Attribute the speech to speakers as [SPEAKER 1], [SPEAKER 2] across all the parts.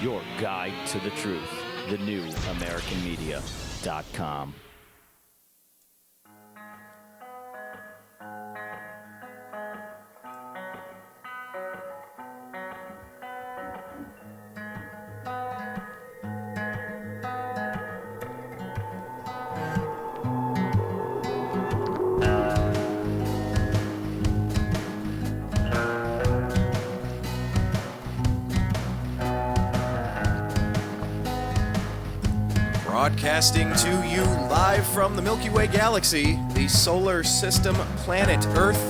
[SPEAKER 1] your guide to the truth. TheNewAmericanMedia.com.
[SPEAKER 2] Broadcasting to you live from the Milky Way galaxy, the solar system, planet Earth,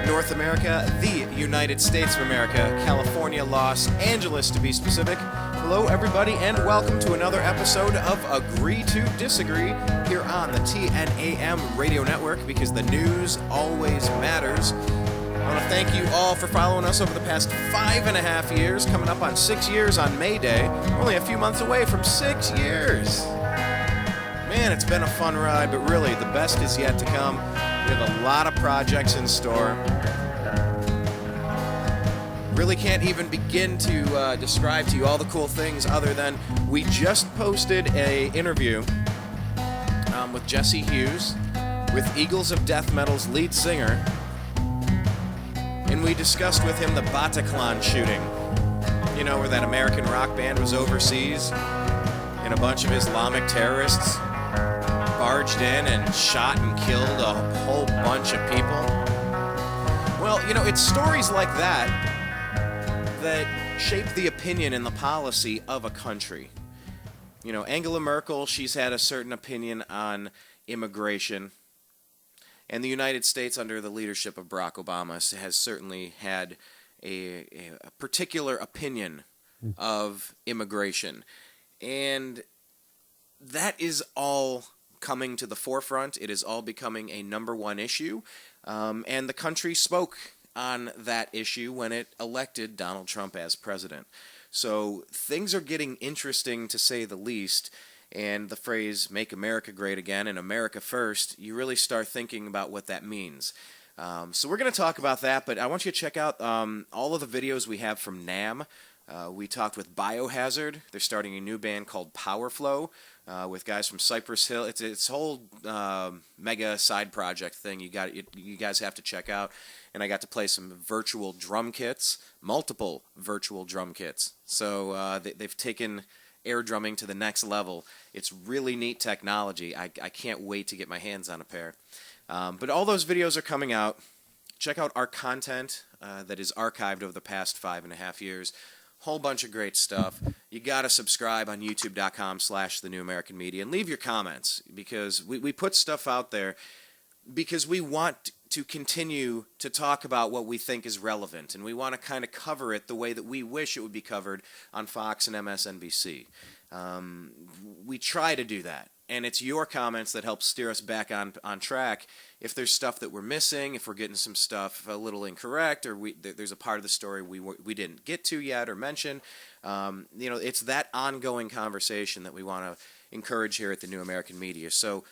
[SPEAKER 2] North America, the United States of America, California, Los Angeles to be specific. Hello everybody and welcome to another episode of Agree to Disagree here on the TNAM radio network, because the news always matters. I want to thank you all for following us over the past 5.5 years, coming up on 6 years on May Day. We're only a few months away from 6 years. Man, it's been a fun ride, but really, the best is yet to come. We have a lot of projects in store. Really can't even begin to describe to you all the cool things other than we just posted an interview with Jesse Hughes, with Eagles of Death Metal's lead singer. And we discussed with him the Bataclan shooting. You know, where that American rock band was overseas and a bunch of Islamic terrorists barged in and shot and killed a whole bunch of people. Well, you know, it's stories like that that shape the opinion and the policy of a country. You know, Angela Merkel, she's had a certain opinion on immigration. And the United States, under the leadership of Barack Obama, has certainly had a particular opinion of immigration. And that is all coming to the forefront. It is all becoming a number one issue. And the country spoke on that issue when it elected Donald Trump as president. So things are getting interesting, to say the least. And the phrase, make America great again and America first, you really start thinking about what that means. So we're going to talk about that, but I want you to check out all of the videos we have from NAM. We talked with Biohazard. They're starting a new band called Powerflow with guys from Cypress Hill. It's a whole mega side project thing you guys have to check out. And I got to play some virtual drum kits, multiple virtual drum kits. So they've taken air drumming to the next level. It's really neat technology. I can't wait to get my hands on a pair. But all those videos are coming out. Check out our content that is archived over the past 5.5 years. Whole bunch of great stuff. You got to subscribe on youtube.com/TheNewAmericanMedia and leave your comments, because we put stuff out there because we want to continue to talk about what we think is relevant, and we want to kind of cover it the way that we wish it would be covered on Fox and MSNBC. We try to do that, and it's your comments that help steer us back on track. If there's stuff that we're missing, if we're getting some stuff a little incorrect, or there's a part of the story we didn't get to yet or mention, you know, it's that ongoing conversation that we want to encourage here at the New American Media. So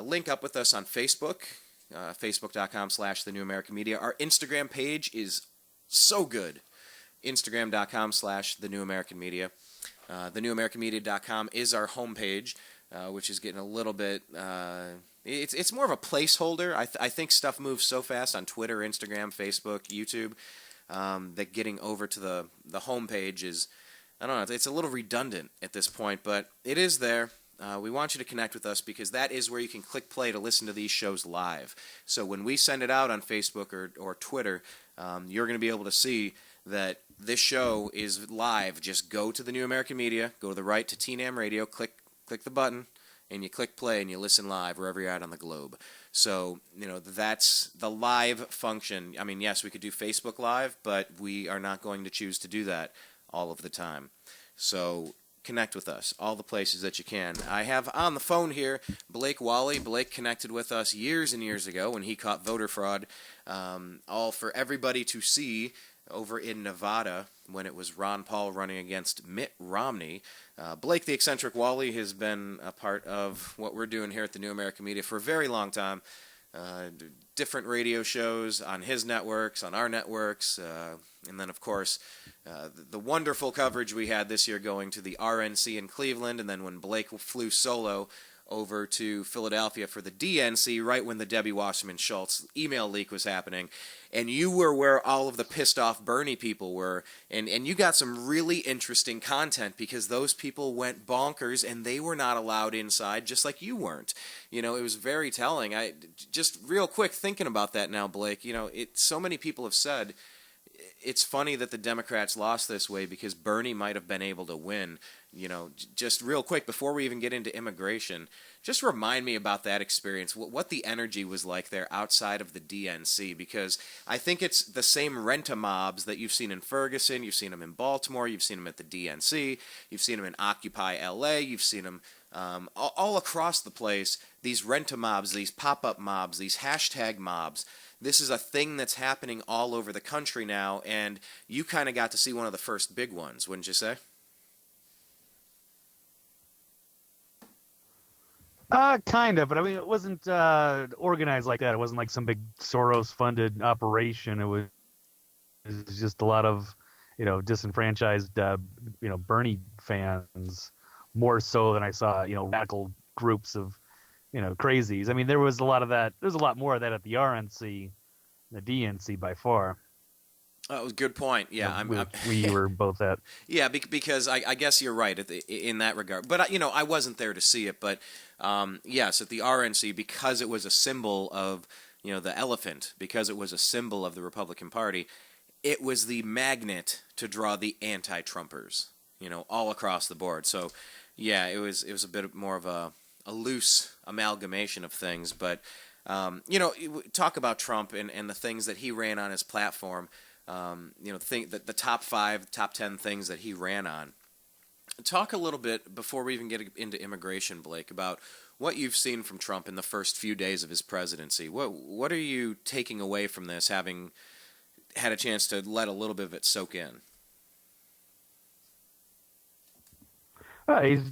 [SPEAKER 2] link up with us on Facebook. Facebook.com/TheNewAmericanMedia. Our Instagram page is so good. Instagram.com/TheNewAmericanMedia. TheNewAmericanMedia.com is our homepage, which is getting a little bit... It's more of a placeholder. I think stuff moves so fast on Twitter, Instagram, Facebook, YouTube, that getting over to the homepage is... I don't know, it's a little redundant at this point, but it is there. We want you to connect with us, because that is where you can click play to listen to these shows live. So when we send it out on Facebook or Twitter, you're going to be able to see that this show is live. Just go to the New American Media, go to the right to TNAM Radio, click the button, and you click play and you listen live wherever you're at on the globe. So, you know, that's the live function. I mean, yes, we could do Facebook Live, but we are not going to choose to do that all of the time. So connect with us, all the places that you can. I have on the phone here Blake Walley. Blake connected with us years and years ago when he caught voter fraud, all for everybody to see over in Nevada when it was Ron Paul running against Mitt Romney. Blake the Eccentric Walley has been a part of what we're doing here at the New American Media for a very long time. different radio shows on his networks, on our networks, and then, of course, the wonderful coverage we had this year going to the RNC in Cleveland, and then when Blake flew solo over to Philadelphia for the DNC right when the Debbie Wasserman Schultz email leak was happening. And you were where all of the pissed off Bernie people were. And you got some really interesting content because those people went bonkers and they were not allowed inside just like you weren't. You know, it was very telling. I just real quick thinking about that now, Blake, you know, so many people have said it's funny that the Democrats lost this way because Bernie might have been able to win. You know, just real quick, before we even get into immigration, just remind me about that experience, what the energy was like there outside of the DNC, because I think it's the same rent-a-mobs that you've seen in Ferguson, you've seen them in Baltimore, you've seen them at the DNC, you've seen them in Occupy LA, you've seen them all across the place, these rent-a-mobs, these pop-up mobs, these hashtag mobs. This is a thing that's happening all over the country now, and you kind of got to see one of the first big ones, wouldn't you say?
[SPEAKER 3] Kind of, but I mean, it wasn't organized like that. It wasn't like some big Soros-funded operation. It was just a lot of, you know, disenfranchised, you know, Bernie fans, more so than I saw, you know, radical groups of, you know, crazies. I mean, there was a lot of that. There's a lot more of that at the RNC, the DNC by far.
[SPEAKER 2] That was a good point. Yeah,
[SPEAKER 3] we were both at.
[SPEAKER 2] Yeah, because I guess you're right in that regard. But you know, I wasn't there to see it. But yes, at the RNC, because it was a symbol of, you know, the elephant, because it was a symbol of the Republican Party, it was the magnet to draw the anti-Trumpers, you know, all across the board. So yeah, it was a bit more of a loose amalgamation of things. But you know, talk about Trump and the things that he ran on his platform. You know, the top 5, top 10 things that he ran on. Talk a little bit, before we even get into immigration, Blake, about what you've seen from Trump in the first few days of his presidency. What are you taking away from this, having had a chance to let a little bit of it soak in?
[SPEAKER 3] He's,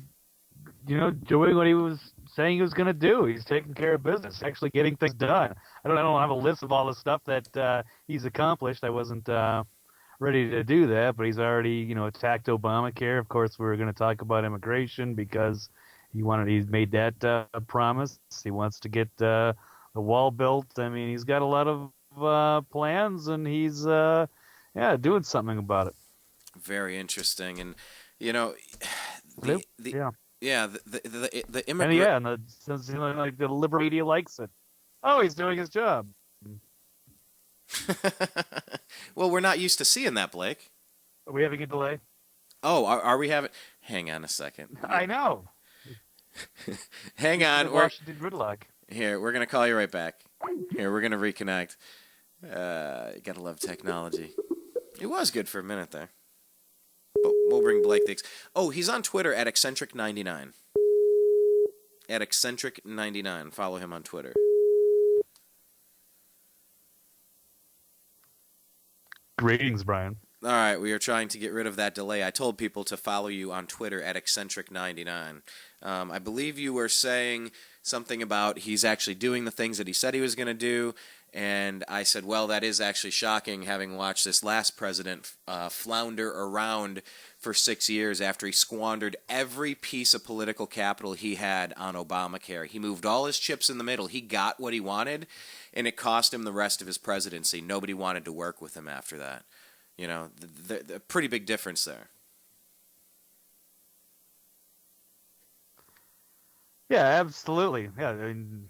[SPEAKER 3] you know, doing what he was saying he was going to do. He's taking care of business, actually getting things done. I don't have a list of all the stuff that he's accomplished. I wasn't ready to do that, but he's already, you know, attacked Obamacare. Of course, we're going to talk about immigration because he's made that promise. He wants to get the wall built. I mean, he's got a lot of plans, and he's doing something about it.
[SPEAKER 2] Very interesting, and you know, the
[SPEAKER 3] immigrant. And like the liberal media likes it. Oh, he's doing his job.
[SPEAKER 2] Well, we're not used to seeing that, Blake.
[SPEAKER 3] Are we having a delay?
[SPEAKER 2] Oh, are we having? Hang on a second.
[SPEAKER 3] I know.
[SPEAKER 2] Hang on.
[SPEAKER 3] Washington gridlock.
[SPEAKER 2] Here, we're gonna call you right back. Here, we're gonna reconnect. You gotta love technology. It was good for a minute there. But we'll bring Blake Dix. Oh, he's on Twitter at eccentric99. At eccentric99. Follow him on Twitter.
[SPEAKER 3] Greetings, Brian.
[SPEAKER 2] All right, we are trying to get rid of that delay. I told people to follow you on Twitter at eccentric99. I believe you were saying something about he's actually doing the things that he said he was going to do, and I said, well, that is actually shocking, having watched this last president flounder around for 6 years after he squandered every piece of political capital he had on Obamacare. He moved all his chips in the middle. He got what he wanted, and it cost him the rest of his presidency. Nobody wanted to work with him after that. You know, the pretty big difference there.
[SPEAKER 3] Yeah, absolutely. Yeah, I mean,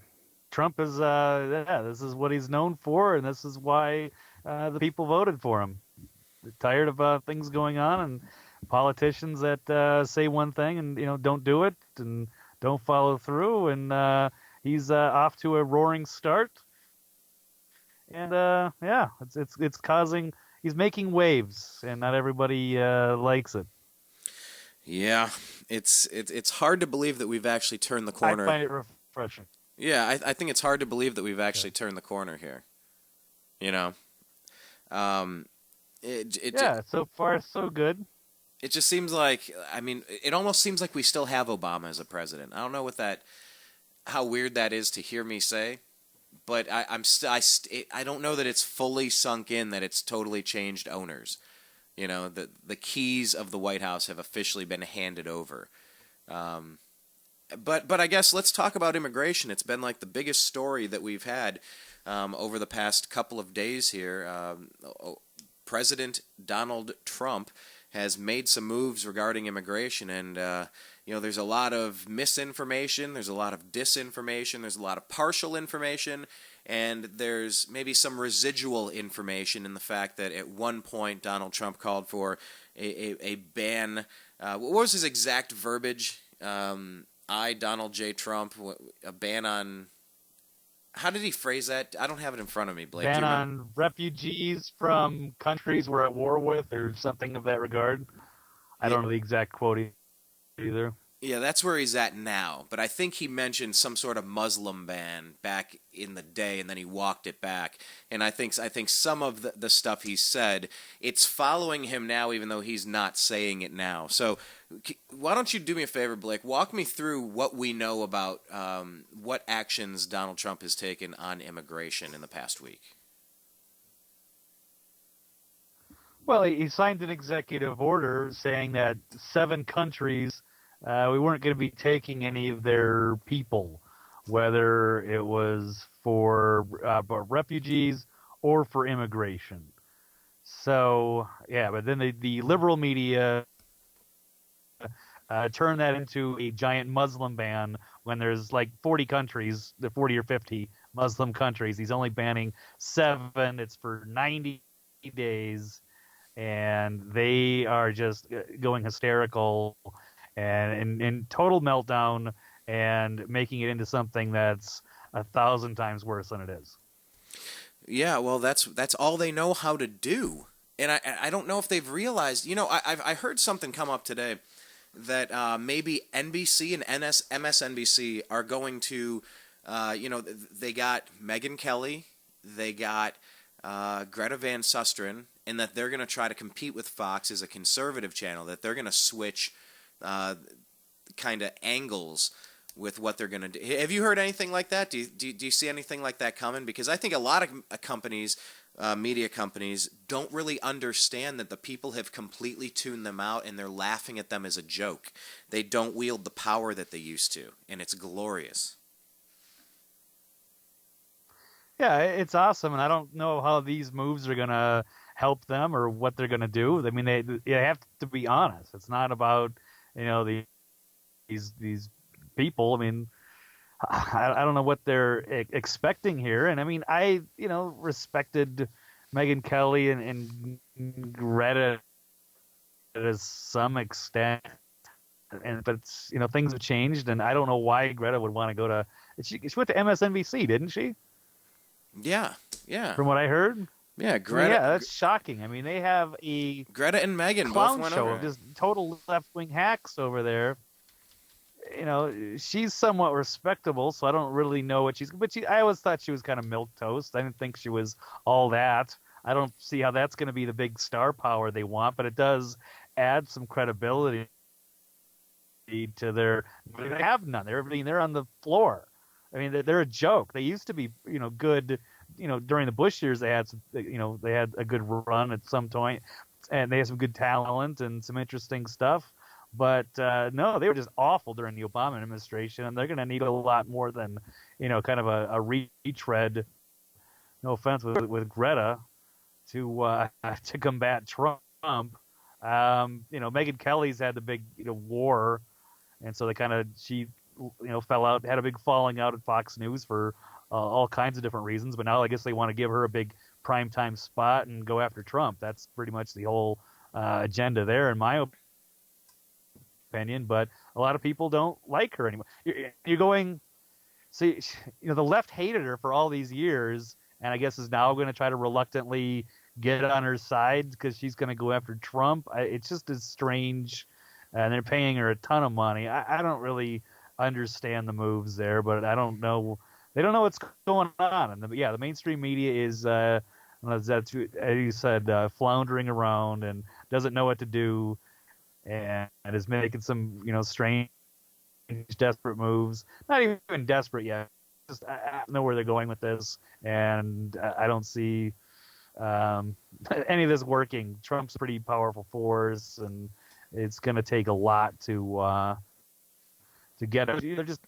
[SPEAKER 3] Trump is, this is what he's known for, and this is why the people voted for him. They're tired of things going on and politicians that say one thing and, you know, don't do it and don't follow through. And he's off to a roaring start. And it's causing. He's making waves, and not everybody likes it.
[SPEAKER 2] Yeah, it's hard to believe that we've actually turned the corner.
[SPEAKER 3] I find it refreshing.
[SPEAKER 2] Yeah, I think it's hard to believe that we've actually turned the corner here. You know,
[SPEAKER 3] so far so good.
[SPEAKER 2] It just seems like, I mean, it almost seems like we still have Obama as a president. I don't know how weird that is to hear me say, but I don't know that it's fully sunk in that it's totally changed owners. You know, the keys of the White House have officially been handed over. But I guess let's talk about immigration. It's been like the biggest story that we've had over the past couple of days here. President Donald Trump has made some moves regarding immigration, and there's a lot of misinformation, there's a lot of disinformation, there's a lot of partial information, and there's maybe some residual information in the fact that at one point Donald Trump called for a ban. What was his exact verbiage? Donald J. Trump, a ban on... How did he phrase that? I don't have it in front of me, Blake.
[SPEAKER 3] Ban on refugees from countries we're at war with, or something of that regard. I don't know the exact quote either.
[SPEAKER 2] Yeah, that's where he's at now. But I think he mentioned some sort of Muslim ban back in the day, and then he walked it back. And I think some of the stuff he said, it's following him now, even though he's not saying it now. So why don't you do me a favor, Blake? Walk me through what we know about what actions Donald Trump has taken on immigration in the past week.
[SPEAKER 3] Well, he signed an executive order saying that 7 countries... we weren't going to be taking any of their people, whether it was for refugees or for immigration. So, yeah, but then the liberal media turned that into a giant Muslim ban when there's like 40 countries, the 40 or 50 Muslim countries. He's only banning 7. It's for 90 days, and they are just going hysterical and in total meltdown and making it into something that's 1,000 times worse than it is.
[SPEAKER 2] Yeah, well, that's all they know how to do, and I don't know if they've realized. I heard something come up today that maybe NBC and MSNBC are going to, they got Megyn Kelly, they got Greta Van Susteren, and that they're going to try to compete with Fox as a conservative channel. That they're going to switch kind of angles with what they're going to do. Have you heard anything like that? Do you see anything like that coming? Because I think a lot of companies, media companies, don't really understand that the people have completely tuned them out and they're laughing at them as a joke. They don't wield the power that they used to, and it's glorious.
[SPEAKER 3] Yeah, it's awesome, and I don't know how these moves are going to help them or what they're going to do. I mean, they have to be honest. It's not about these people. I mean, I don't know what they're expecting here. And I mean, I respected Megyn Kelly and Greta to some extent, but it's, things have changed, and I don't know why Greta would want to go to. She went to MSNBC, didn't she?
[SPEAKER 2] Yeah.
[SPEAKER 3] From what I heard.
[SPEAKER 2] Yeah, Greta.
[SPEAKER 3] Yeah, that's shocking. I mean, they have a
[SPEAKER 2] Greta and Megyn
[SPEAKER 3] clown
[SPEAKER 2] both went
[SPEAKER 3] show
[SPEAKER 2] over.
[SPEAKER 3] of just total left-wing hacks over there. She's somewhat respectable, so I don't really know what she's. But I always thought she was kind of milquetoast. I didn't think she was all that. I don't see how that's going to be the big star power they want, but it does add some credibility to their. They have none. They're on the floor. I mean, they're a joke. They used to be, good. During the Bush years, they had some, they had a good run at some point, and they had some good talent and some interesting stuff. But no, they were just awful during the Obama administration, and they're going to need a lot more than, kind of a retread. No offense with Greta to combat Trump. Megyn Kelly's had the big war, and so she fell out, had a big falling out at Fox News for all kinds of different reasons. But now I guess they want to give her a big primetime spot and go after Trump. That's pretty much the whole agenda there, in my opinion. But a lot of people don't like her anymore. You're going, see, the left hated her for all these years, and I guess is now going to try to reluctantly get on her side because she's going to go after Trump. It's just as strange, and they're paying her a ton of money. I don't really understand the moves there, but I don't know. They don't know what's going on. And the mainstream media is, as you said, floundering around and doesn't know what to do, and is making some, strange, desperate moves. Not even desperate yet. I don't know where they're going with this, and I don't see any of this working. Trump's a pretty powerful force, and it's going to take a lot to get it.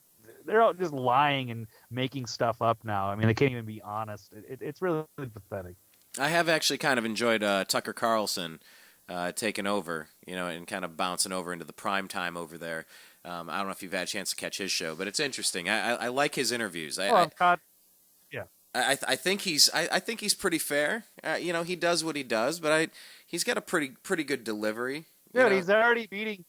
[SPEAKER 3] They're all just lying and making stuff up now. I mean, they can't even be honest. It's really pathetic.
[SPEAKER 2] I have actually kind of enjoyed Tucker Carlson taking over, and kind of bouncing over into the prime time over there. I don't know if you've had a chance to catch his show, but it's interesting. I like his interviews.
[SPEAKER 3] Yeah.
[SPEAKER 2] I think he's pretty fair. He does what he does, but he's got a pretty good delivery.
[SPEAKER 3] Dude, he's already beating.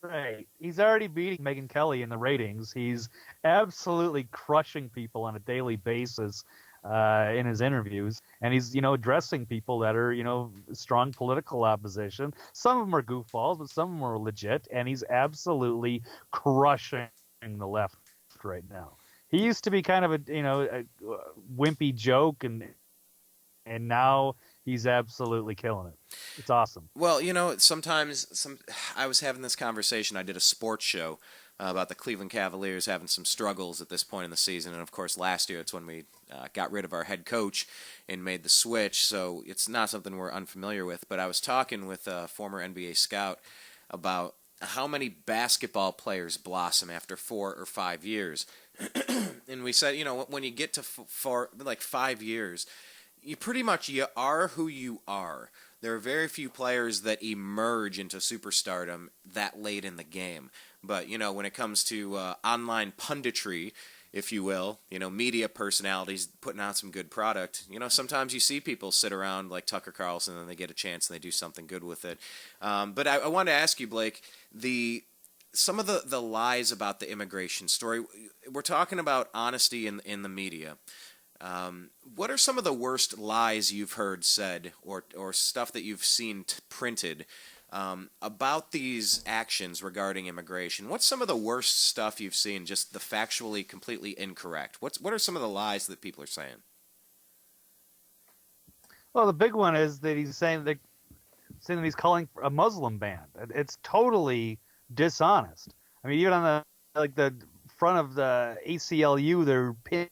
[SPEAKER 3] Right, he's already beating Megyn Kelly in the ratings. He's absolutely crushing people on a daily basis in his interviews, and he's addressing people that are strong political opposition. Some of them are goofballs, but some of them are legit, and he's absolutely crushing the left right now. He used to be kind of a wimpy joke, and now he's absolutely killing it. It's awesome.
[SPEAKER 2] Well, sometimes I was having this conversation. I did a sports show about the Cleveland Cavaliers having some struggles at this point in the season, and of course last year it's when we got rid of our head coach and made the switch, so it's not something we're unfamiliar with. But I was talking with a former NBA scout about how many basketball players blossom after 4 or 5 years. And we said, when you get to 5 years, you are who you are. There are very few players that emerge into superstardom that late in the game. But, when it comes to online punditry, if you will, media personalities putting out some good product, sometimes you see people sit around like Tucker Carlson and they get a chance and they do something good with it. But I wanted to ask you, Blake, some of the lies about the immigration story. We're talking about honesty in the media. What are some of the worst lies you've heard said or stuff that you've seen printed about these actions regarding immigration? What's some of the worst stuff you've seen, just the factually completely incorrect? What are some of the lies that people are saying?
[SPEAKER 3] Well, the big one is that he's saying that he's calling for a Muslim ban. It's totally dishonest. I mean, even on the front of the ACLU, their pinned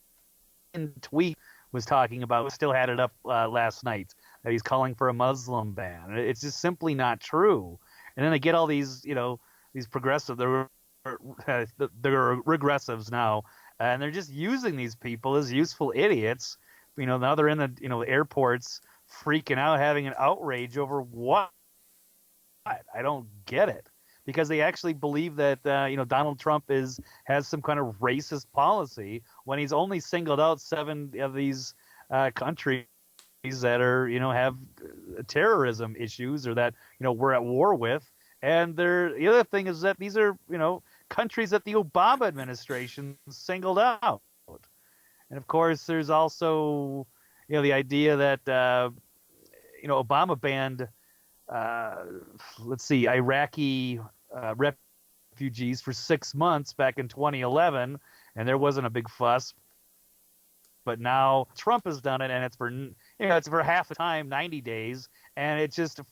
[SPEAKER 3] tweet was talking about, still had it up last night, that he's calling for a Muslim ban. It's just simply not true. And then they get all these, these progressive, they're regressives now, and they're just using these people as useful idiots. Now they're in the airports freaking out, having an outrage over what? I don't get it. Because they actually believe that Donald Trump has some kind of racist policy when he's only singled out 7 of these countries that are have terrorism issues or that we're at war with. And the other thing is that these are countries that the Obama administration singled out. And of course, there's also the idea that Obama banned Iraqi refugees for 6 months back in 2011, and there wasn't a big fuss. But now Trump has done it, and it's for half the time, 90 days, and it's just a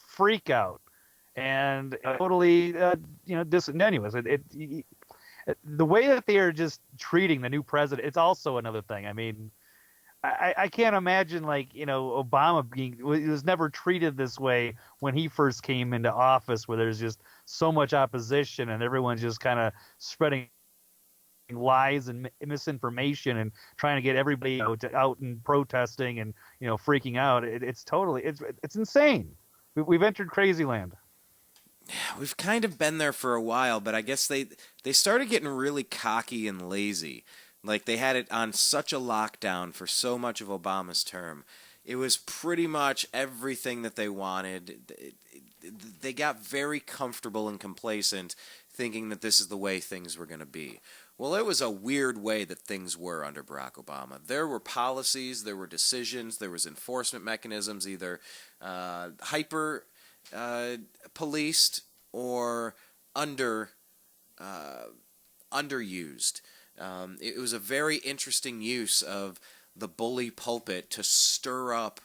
[SPEAKER 3] freak out and totally disingenuous. The way that they are just treating the new president, it's also another thing. I mean, I can't imagine Obama was never treated this way when he first came into office, where there's just so much opposition and everyone's just kind of spreading lies and misinformation and trying to get everybody out and protesting and freaking out. It's insane. We've entered crazy land.
[SPEAKER 2] We've kind of been there for a while, but I guess they started getting really cocky and lazy. Like, they had it on such a lockdown for so much of Obama's term. It was pretty much everything that they wanted. They got very comfortable and complacent, thinking that this is the way things were going to be. Well, it was a weird way that things were under Barack Obama. There were policies, there were decisions, there was enforcement mechanisms, either hyper policed or underused. It was a very interesting use of the bully pulpit to stir up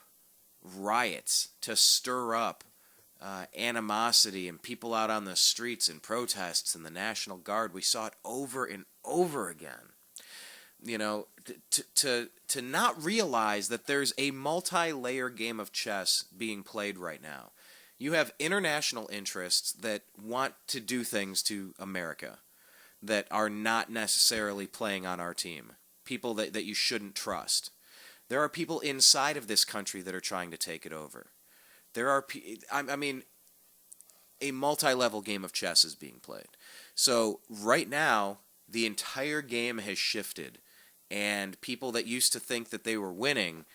[SPEAKER 2] riots, to stir up animosity and people out on the streets and protests and the National Guard. We saw it over and over again. You know, to not realize that there's a multi-layer game of chess being played right now. You have international interests that want to do things to America that are not necessarily playing on our team. People that you shouldn't trust. There are people inside of this country that are trying to take it over. There are, I mean, a multi-level game of chess is being played. So right now, the entire game has shifted, and people that used to think that they were winning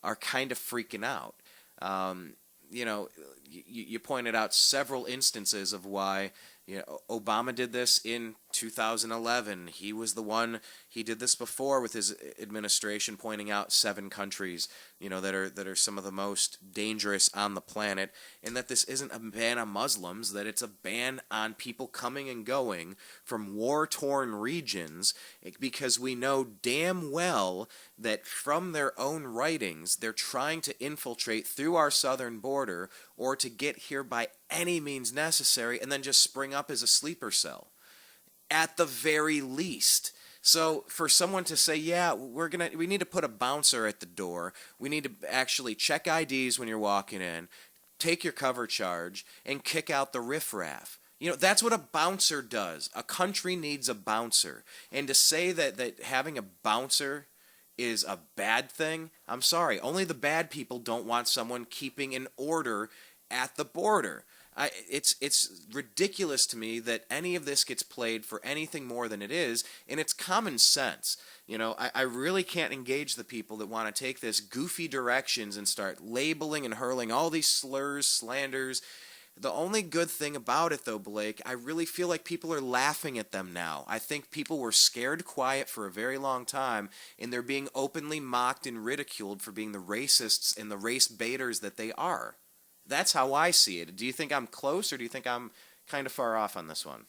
[SPEAKER 2] are kind of freaking out. You know, you pointed out several instances of why, you know, Obama did this in 2011. He was the one. He did this before with his administration, pointing out 7 countries, you know, that are some of the most dangerous on the planet, and that this isn't a ban on Muslims, that it's a ban on people coming and going from war-torn regions, because we know damn well that from their own writings, they're trying to infiltrate through our southern border or to get here by any means necessary and then just spring up as a sleeper cell, at the very least. So for someone to say, yeah, we need to put a bouncer at the door, we need to actually check IDs when you're walking in, take your cover charge, and kick out the riffraff. You know, that's what a bouncer does. A country needs a bouncer. And to say that having a bouncer is a bad thing, I'm sorry. Only the bad people don't want someone keeping an order at the border. It's ridiculous to me that any of this gets played for anything more than it is, and it's common sense. You know, I really can't engage the people that want to take this goofy directions and start labeling and hurling all these slurs, slanders. The only good thing about it, though, Blake, I really feel like people are laughing at them now. I think people were scared quiet for a very long time, and they're being openly mocked and ridiculed for being the racists and the race baiters that they are. That's how I see it. Do you think I'm close, or do you think I'm kind of far off on this one?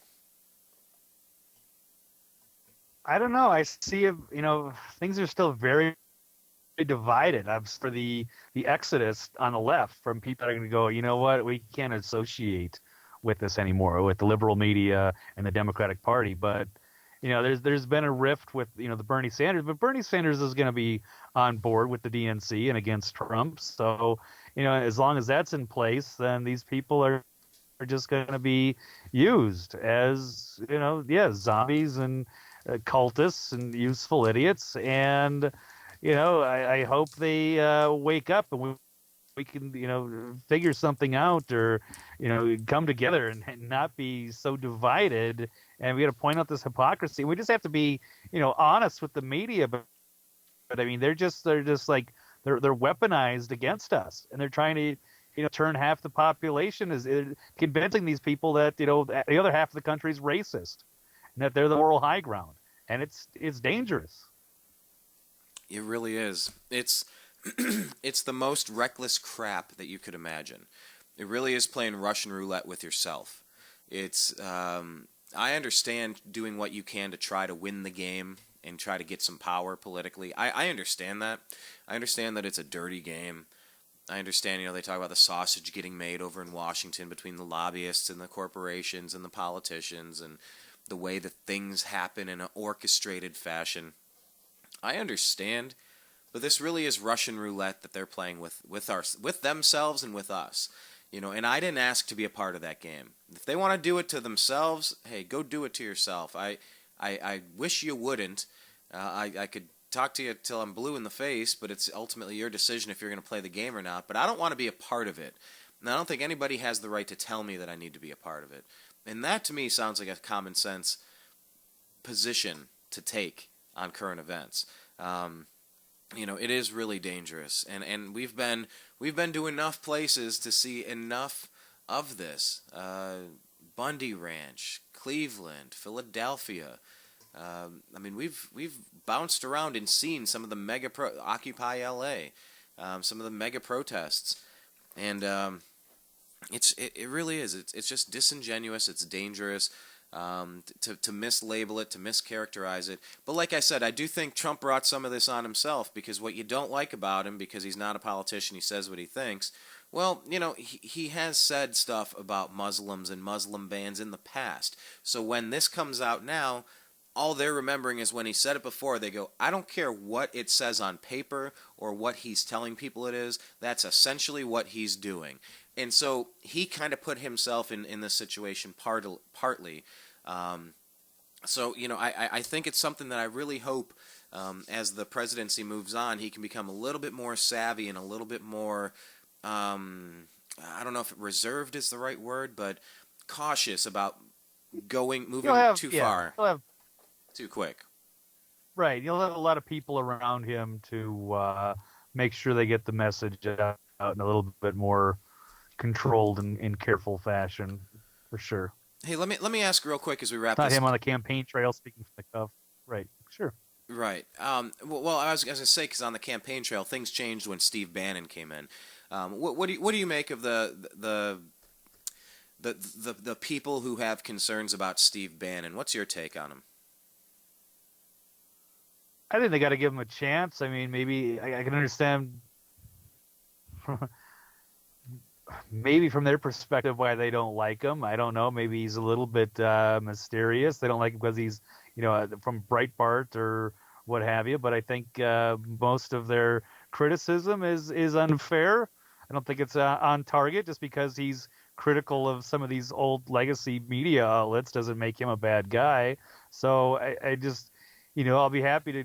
[SPEAKER 3] I don't know. I see, you know, things are still very divided. I'm for the exodus on the left from people that are going to go, you know what, we can't associate with this anymore, with the liberal media and the Democratic Party. But, you know, there's been a rift with, you know, the Bernie Sanders, but Bernie Sanders is going to be on board with the DNC and against Trump. So, you know, as long as that's in place, then these people are just going to be used as, you know, zombies and cultists and useful idiots. And, you know, I hope they wake up and we can, you know, figure something out, or, you know, come together and not be so divided. And we got to point out this hypocrisy. We just have to be, you know, honest with the media. But I mean, they're just like, they're weaponized against us, and they're trying to, you know, turn half the population, is convincing these people that, you know, the other half of the country is racist and that they're the moral high ground. And it's dangerous.
[SPEAKER 2] It really is. It's it's the most reckless crap that you could imagine. It really is playing Russian roulette with yourself. It's I understand doing what you can to try to win the game and try to get some power politically. I understand that. I understand that it's a dirty game. I understand, you know, they talk about the sausage getting made over in Washington between the lobbyists and the corporations and the politicians, and the way that things happen in an orchestrated fashion. I understand, but this really is Russian roulette that they're playing with themselves and with us. You know, and I didn't ask to be a part of that game. If they want to do it to themselves, hey, go do it to yourself. I wish you wouldn't. I could talk to you till I'm blue in the face, but it's ultimately your decision if you're going to play the game or not. But I don't want to be a part of it. And I don't think anybody has the right to tell me that I need to be a part of it. And that, to me, sounds like a common sense position to take on current events. You know, it is really dangerous, and we've been to enough places to see enough of this. Bundy Ranch, Cleveland, Philadelphia. I mean, we've bounced around and seen some of the Occupy LA, some of the mega protests, and it really is. It's just disingenuous. It's dangerous. To mislabel it, to mischaracterize it. But like I said, I do think Trump brought some of this on himself, because what you don't like about him, because he's not a politician, he says what he thinks, Well, he has said stuff about Muslims and Muslim bans in the past. So when this comes out now, all they're remembering is when he said it before. They go, I don't care what it says on paper or what he's telling people it is. That's essentially what he's doing. And so he kind of put himself in this situation partly. I think it's something that I really hope as the presidency moves on, he can become a little bit more savvy and a little bit more, I don't know if reserved is the right word, but cautious about moving too far, too quick.
[SPEAKER 3] Right. You'll have a lot of people around him to make sure they get the message out in a little bit more controlled and careful fashion, for sure.
[SPEAKER 2] Hey, let me ask real quick as we wrap
[SPEAKER 3] Not
[SPEAKER 2] this.
[SPEAKER 3] him on the campaign trail speaking from the cuff. Right. Sure.
[SPEAKER 2] Right. Well, I was going to say, because on the campaign trail, things changed when Steve Bannon came in. What do you make of the people who have concerns about Steve Bannon? What's your take on him?
[SPEAKER 3] I think they got to give him a chance. I mean, maybe I can understand maybe from their perspective why they don't like him. I don't know. Maybe he's a little bit mysterious. They don't like him because he's, from Breitbart or what have you. But I think most of their criticism is unfair. I don't think it's on target. Just because he's critical of some of these old legacy media outlets doesn't make him a bad guy. So I just, I'll be happy to,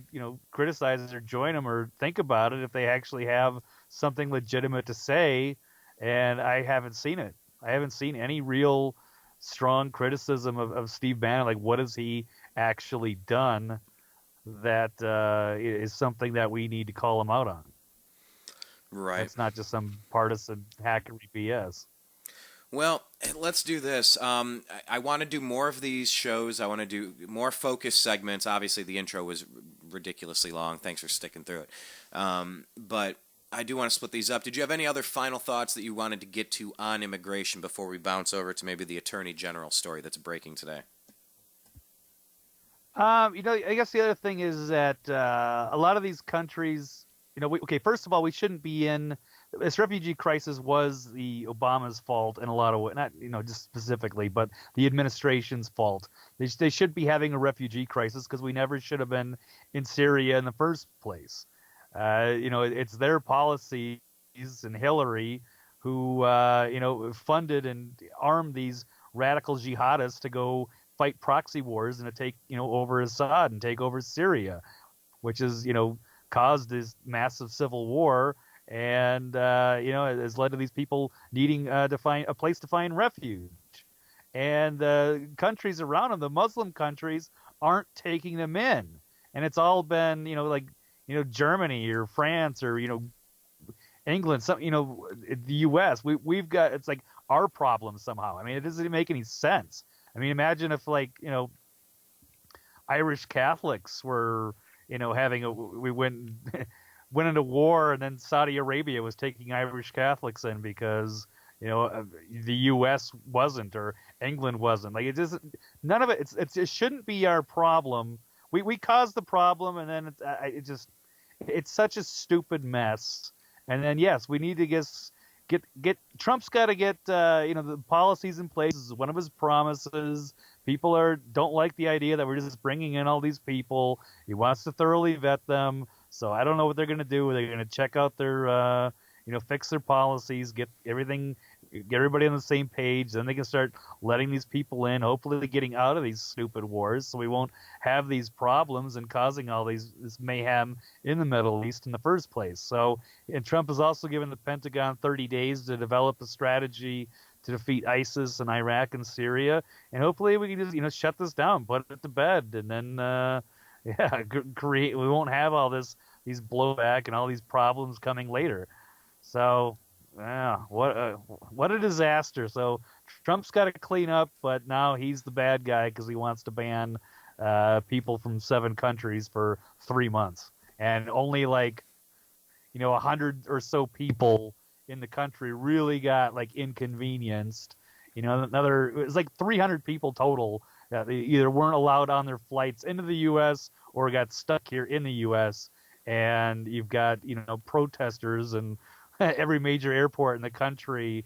[SPEAKER 3] criticize or join him or think about it if they actually have something legitimate to say. And I haven't seen it. I haven't seen any real strong criticism of Steve Bannon. Like, what has he actually done that is something that we need to call him out on?
[SPEAKER 2] Right.
[SPEAKER 3] It's not just some partisan hackery BS.
[SPEAKER 2] Well, let's do this. I want to do more of these shows. I want to do more focused segments. Obviously, the intro was ridiculously long. Thanks for sticking through it. But I do want to split these up. Did you have any other final thoughts that you wanted to get to on immigration before we bounce over to maybe the Attorney General story that's breaking today?
[SPEAKER 3] I guess the other thing is that a lot of these countries, first of all, we shouldn't be in this refugee crisis. Was the Obama's fault in a lot of ways, not just specifically, but the administration's fault. They should be having a refugee crisis because we never should have been in Syria in the first place. It's their policies and Hillary who, funded and armed these radical jihadists to go fight proxy wars and to take, over Assad and take over Syria, which has, caused this massive civil war and, has led to these people needing to find a place to find refuge. And the countries around them, the Muslim countries, aren't taking them in. And it's all been, Germany or France or, England, the U.S. We've got, it's like our problem somehow. I mean, it doesn't make any sense. I mean, imagine if Irish Catholics were, we went into war and then Saudi Arabia was taking Irish Catholics in because, the U.S. wasn't or England wasn't. Like, it doesn't, none of it, it shouldn't be our problem. We caused the problem, and then it's such a stupid mess. And then yes, we need to get Trump's got to get the policies in place. This is one of his promises. People don't like the idea that we're just bringing in all these people. He wants to thoroughly vet them. So I don't know what they're going to do. They're going to check out their fix their policies, get everybody on the same page. Then they can start letting these people in, hopefully getting out of these stupid wars so we won't have these problems and causing all this mayhem in the Middle East in the first place. So, and Trump has also given the Pentagon 30 days to develop a strategy to defeat ISIS in Iraq and Syria. And hopefully we can just, shut this down, put it to bed, and then, we won't have all these blowback and all these problems coming later. So, yeah, what a disaster. So Trump's got to clean up, but now he's the bad guy because he wants to ban people from 7 countries for 3 months. And only 100 or so people in the country really got inconvenienced. It was 300 people total that either weren't allowed on their flights into the U.S. or got stuck here in the U.S. And you've got, protesters and every major airport in the country,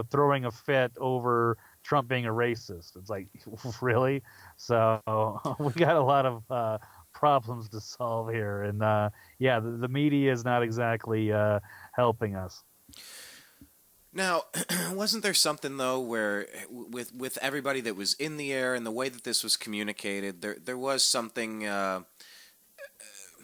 [SPEAKER 3] throwing a fit over Trump being a racist. It's like, really? So we got a lot of problems to solve here, and the media is not exactly helping us.
[SPEAKER 2] Now, wasn't there something though where with everybody that was in the air and the way that this was communicated, there was something.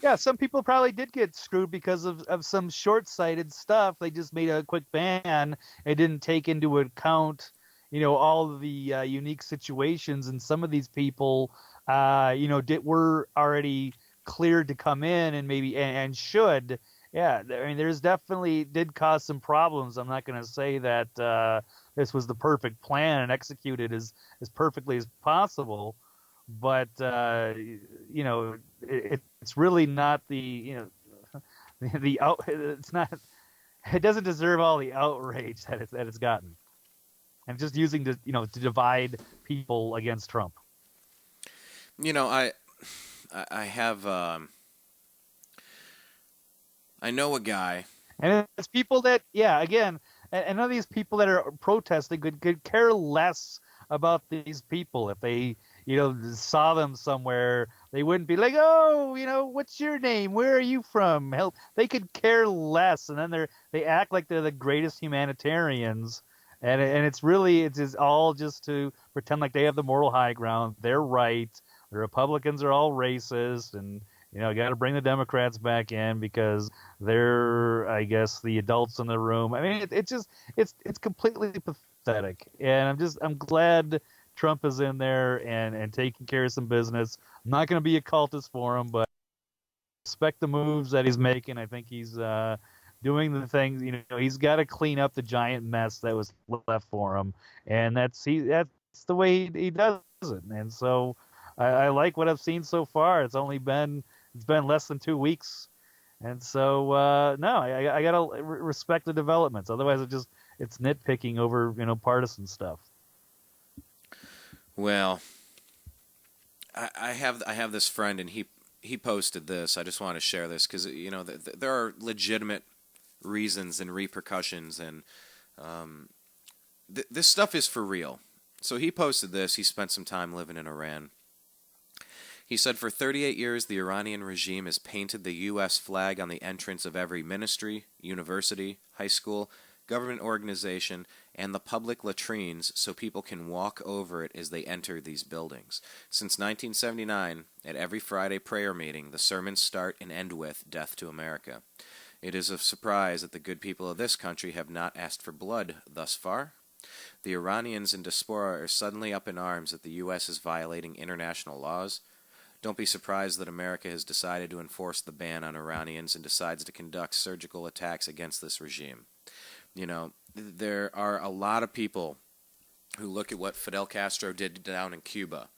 [SPEAKER 3] Yeah, some people probably did get screwed because of some short-sighted stuff. They just made a quick ban and didn't take into account, all of the unique situations. And some of these people, were already cleared to come in and maybe and should. Yeah, I mean, there's definitely did cause some problems. I'm not going to say that this was the perfect plan and executed as perfectly as possible, but it's really not it's not, it doesn't deserve all the outrage that it's gotten, and just using to divide people against Trump.
[SPEAKER 2] I have I know a guy,
[SPEAKER 3] and it's people that again, and none of these people that are protesting could care less about these people. If they saw them somewhere, they wouldn't be like, oh, what's your name? Where are you from? Help. They could care less, and then they act like they're the greatest humanitarians, and it's all just to pretend like they have the moral high ground. They're right. The Republicans are all racist, and got to bring the Democrats back in because they're, I guess, the adults in the room. I mean, it's completely pathetic, and I'm glad Trump is in there and taking care of some business. I'm not going to be a cultist for him, but respect the moves that he's making. I think he's doing the things. He's got to clean up the giant mess that was left for him, and that's the way he does it. And so I like what I've seen so far. It's been less than 2 weeks, and so I gotta respect the developments. Otherwise, it's nitpicking over partisan stuff.
[SPEAKER 2] Well, I have this friend, and he posted this. I just want to share this because there are legitimate reasons and repercussions, and this stuff is for real. So he posted this. He spent some time living in Iran. He said, for 38 years, the Iranian regime has painted the U.S. flag on the entrance of every ministry, university, high school, government organization, and the public latrines so people can walk over it as they enter these buildings. Since 1979, at every Friday prayer meeting, the sermons start and end with, "Death to America." It is a surprise that the good people of this country have not asked for blood thus far. The Iranians in diaspora are suddenly up in arms that the U.S. is violating international laws. Don't be surprised that America has decided to enforce the ban on Iranians and decides to conduct surgical attacks against this regime. There are a lot of people who look at what Fidel Castro did down in Cuba,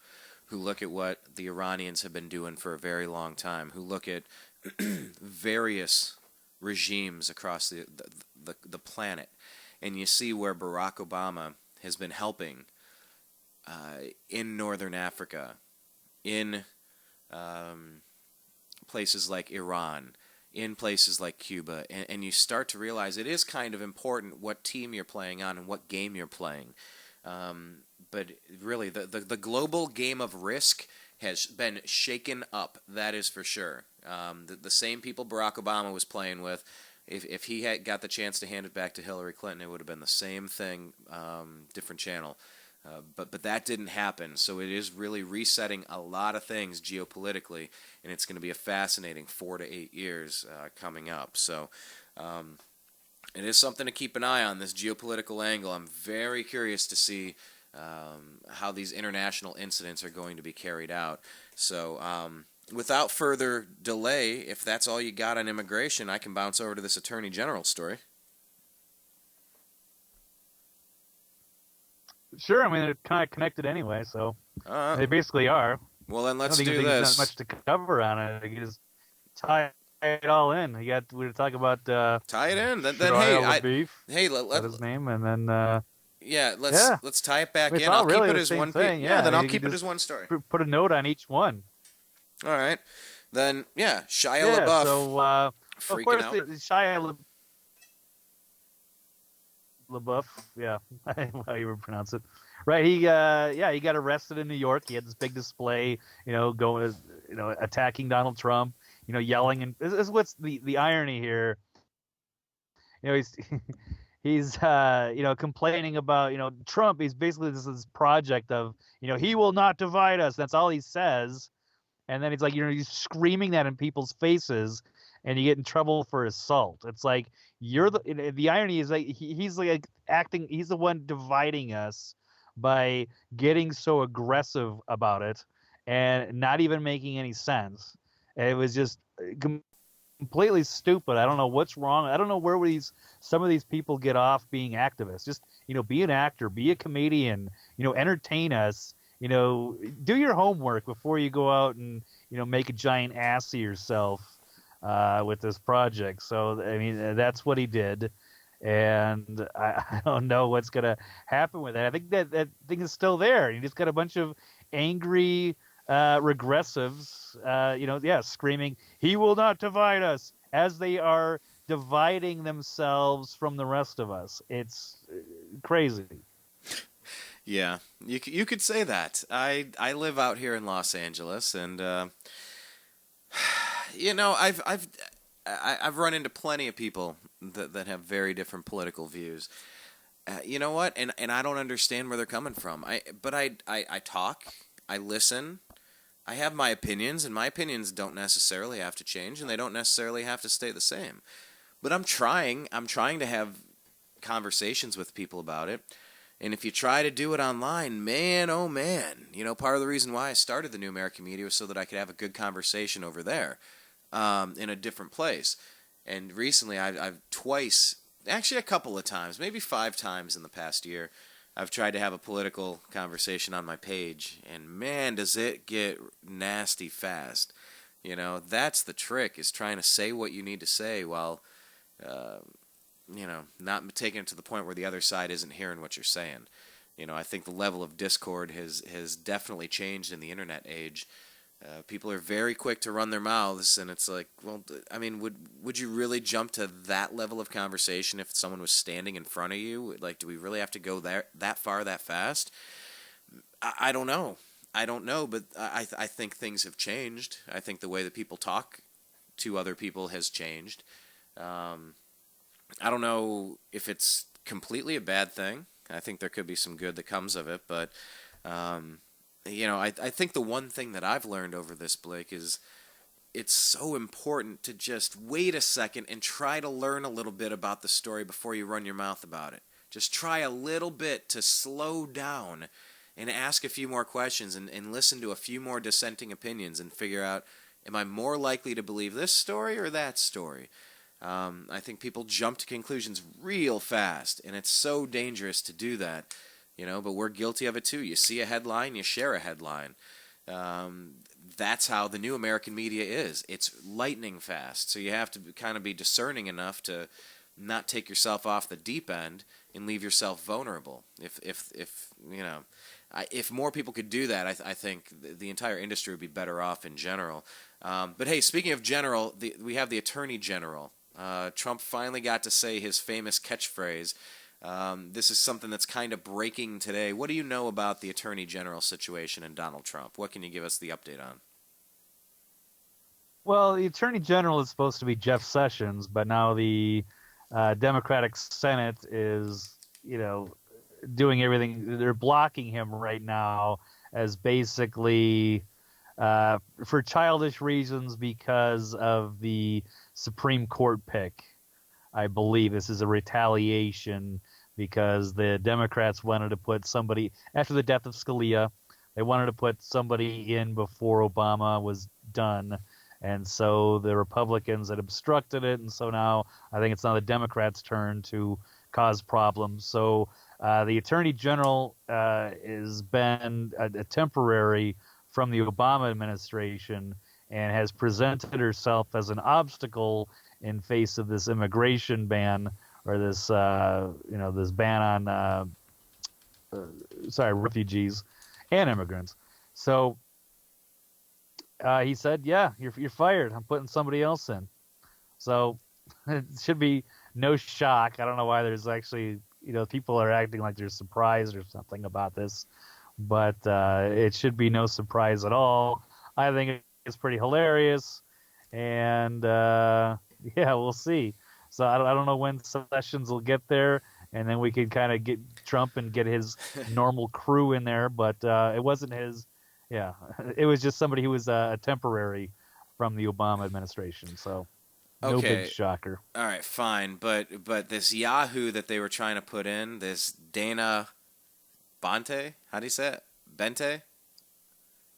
[SPEAKER 2] who look at what the Iranians have been doing for a very long time, who look at various regimes across the planet, and you see where Barack Obama has been helping in Northern Africa, in places like Iran, in places like Cuba, and you start to realize it is kind of important what team you're playing on and what game you're playing. But really, the global game of risk has been shaken up, that is for sure. The same people Barack Obama was playing with, if he had got the chance to hand it back to Hillary Clinton, it would have been the same thing, different channel. But that didn't happen, so it is really resetting a lot of things geopolitically, and it's going to be a fascinating 4 to 8 years coming up. So it is something to keep an eye on, this geopolitical angle. I'm very curious to see how these international incidents are going to be carried out. So without further delay, if that's all you got on immigration, I can bounce over to this Attorney General story.
[SPEAKER 3] Sure, I mean, they're kind of connected anyway, so they basically are.
[SPEAKER 2] Well, then let's do
[SPEAKER 3] this.
[SPEAKER 2] this.
[SPEAKER 3] Not much to cover on it. You just tie it all in. We're going to talk about
[SPEAKER 2] tie it in. Then
[SPEAKER 3] Shia LaBeouf.
[SPEAKER 2] Let
[SPEAKER 3] his name, and then
[SPEAKER 2] let's tie it back in.
[SPEAKER 3] I'll
[SPEAKER 2] keep
[SPEAKER 3] really
[SPEAKER 2] it as one
[SPEAKER 3] thing.
[SPEAKER 2] then I'll keep it as one story.
[SPEAKER 3] Put a note on each one.
[SPEAKER 2] All right. Then Shia LaBeouf.
[SPEAKER 3] So
[SPEAKER 2] freaking
[SPEAKER 3] of course,
[SPEAKER 2] out.
[SPEAKER 3] Shia LaBeouf. LaBeouf, yeah, how you would pronounce it, right? He got arrested in New York. He had this big display, going, attacking Donald Trump, yelling, and this is what's the irony here. He's he's complaining about Trump. He's basically this project of he will not divide us. That's all he says, and then it's like he's screaming that in people's faces, and you get in trouble for assault. It's like the irony is like he's like acting. He's the one dividing us by getting so aggressive about it and not even making any sense. It was just completely stupid. I don't know what's wrong. I don't know where some of these people get off being activists. Just be an actor, be a comedian, entertain us. Do your homework before you go out and make a giant ass of yourself with this project. So I mean that's what he did, and I don't know what's gonna happen with it. I think that thing is still there. You just got a bunch of angry regressives, screaming, "He will not divide us," as they are dividing themselves from the rest of us. It's crazy.
[SPEAKER 2] Yeah, you could say that. I live out here in Los Angeles, and I've run into plenty of people that have very different political views. You know what? And I don't understand where they're coming from. But I talk, I listen. I have my opinions, and my opinions don't necessarily have to change, and they don't necessarily have to stay the same. But I'm trying to have conversations with people about it. And if you try to do it online, man, oh man, part of the reason why I started the New American Media was so that I could have a good conversation over there, in a different place. And recently, I've twice, actually a couple of times, maybe 5 times in the past year, I've tried to have a political conversation on my page, and man, does it get nasty fast. That's the trick, is trying to say what you need to say while, not taking it to the point where the other side isn't hearing what you're saying. I think the level of discord has definitely changed in the internet age. People are very quick to run their mouths, and it's like, well, I mean, would you really jump to that level of conversation if someone was standing in front of you? Like, do we really have to go that far, that fast? I don't know. But I think things have changed. I think the way that people talk to other people has changed. I don't know if it's completely a bad thing. I think there could be some good that comes of it, but I think the one thing that I've learned over this, Blake, is it's so important to just wait a second and try to learn a little bit about the story before you run your mouth about it. Just try a little bit to slow down and ask a few more questions and listen to a few more dissenting opinions and figure out, am I more likely to believe this story or that story? I think people jump to conclusions real fast, and it's so dangerous to do that. But we're guilty of it too. You see a headline, you share a headline. That's how the new American media is. It's lightning fast. So you have to kind of be discerning enough to not take yourself off the deep end and leave yourself vulnerable. If more people could do that, I think the entire industry would be better off in general. But hey, speaking of general, we have the Attorney General. Trump finally got to say his famous catchphrase. This is something that's kind of breaking today. What do you know about the Attorney General situation and Donald Trump? What can you give us the update on?
[SPEAKER 3] Well, the Attorney General is supposed to be Jeff Sessions, but now the Democratic Senate is, doing everything. They're blocking him right now as basically for childish reasons because of the Supreme Court pick. I believe this is a retaliation because the Democrats wanted to put somebody, after the death of Scalia, they wanted to put somebody in before Obama was done. And so the Republicans had obstructed it, and so now I think it's now the Democrats' turn to cause problems. So the Attorney General has been a temporary from the Obama administration and has presented herself as an obstacle in face of this immigration ban, or this this ban on refugees and immigrants. So he said, "Yeah, you're fired. I'm putting somebody else in." So it should be no shock. I don't know why there's actually people are acting like they're surprised or something about this, but it should be no surprise at all. I think it's pretty hilarious, and yeah, we'll see. So I don't know when Sessions will get there, and then we can kind of get Trump and get his normal crew in there, but it wasn't his. Yeah, it was just somebody who was a temporary from the Obama administration. So no
[SPEAKER 2] Okay.
[SPEAKER 3] big shocker.
[SPEAKER 2] All right, fine, but this Yahoo that they were trying to put in, this Dana Bonte, how do you say it? Bente?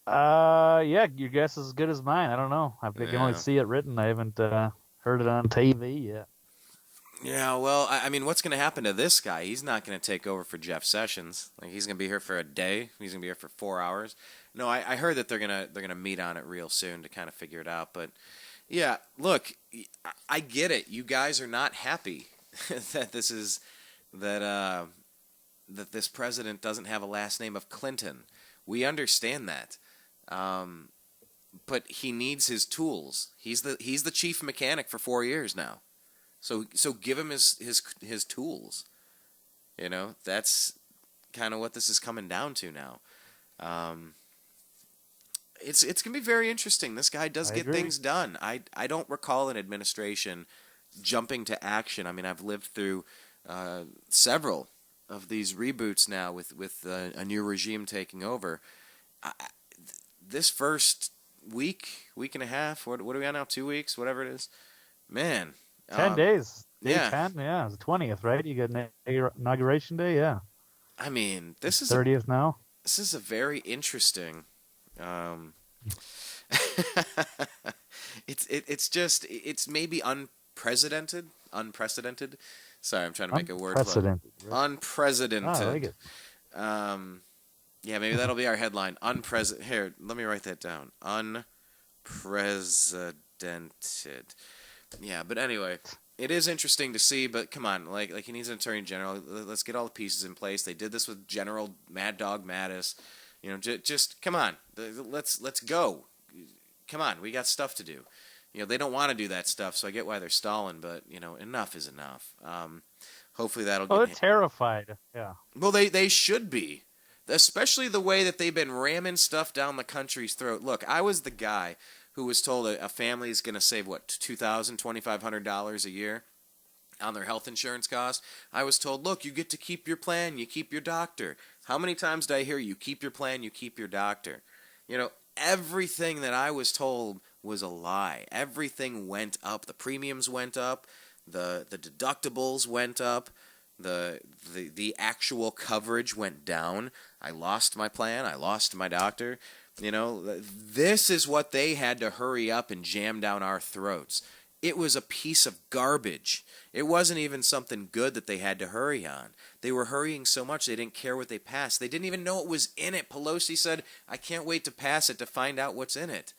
[SPEAKER 3] Yeah, your guess is as good as mine. I don't know. I can only
[SPEAKER 2] Yeah.
[SPEAKER 3] see it written. I haven't heard it on TV yet.
[SPEAKER 2] Yeah, well, I mean, what's going to happen to this guy? He's not going to take over for Jeff Sessions. Like, he's going to be here for a day. He's going to be here for 4 hours. No, I heard that they're gonna meet on it real soon to kind of figure it out. But yeah, look, I get it. You guys are not happy that that this president doesn't have a last name of Clinton. We understand that. But he needs his tools. He's the chief mechanic for 4 years now. So give him his tools. That's kind of what this is coming down to now. It's gonna be very interesting. This guy does get things done. I don't recall an administration jumping to action. I mean, I've lived through several of these reboots now with a new regime taking over. This first week and a half, what are we on now? 2 weeks, whatever it is. Man,
[SPEAKER 3] 10 days. Day
[SPEAKER 2] yeah.
[SPEAKER 3] 10, yeah, it's the 20th, right? You got inauguration day, yeah.
[SPEAKER 2] I mean, this is
[SPEAKER 3] 30th now.
[SPEAKER 2] This is a very interesting. It's maybe unprecedented. Sorry, I'm trying to make a word.
[SPEAKER 3] Unprecedented. Right?
[SPEAKER 2] Unprecedented.
[SPEAKER 3] Oh, I like it.
[SPEAKER 2] Yeah, maybe that'll be our headline. Here, let me write that down. Unprecedented. Yeah, but anyway, it is interesting to see. But come on, like he needs an attorney general. Let's get all the pieces in place. They did this with General Mad Dog Mattis. Just come on. Let's go. Come on, we got stuff to do. They don't want to do that stuff, so I get why they're stalling. But enough is enough. Hopefully that'll.
[SPEAKER 3] Oh, they're terrified. Yeah.
[SPEAKER 2] Well, they should be. Especially the way that they've been ramming stuff down the country's throat. Look, I was the guy who was told a family is going to save, $2,000, $2,500 a year on their health insurance costs. I was told, look, you get to keep your plan, you keep your doctor. How many times did I hear you keep your plan, you keep your doctor? Everything that I was told was a lie. Everything went up. The premiums went up. The deductibles went up. The actual coverage went down. I lost my plan. I lost my doctor. This is what they had to hurry up and jam down our throats. It was a piece of garbage. It wasn't even something good that they had to hurry on. They were hurrying so much they didn't care what they passed. They didn't even know it was in it. Pelosi said, I can't wait to pass it to find out what's in it.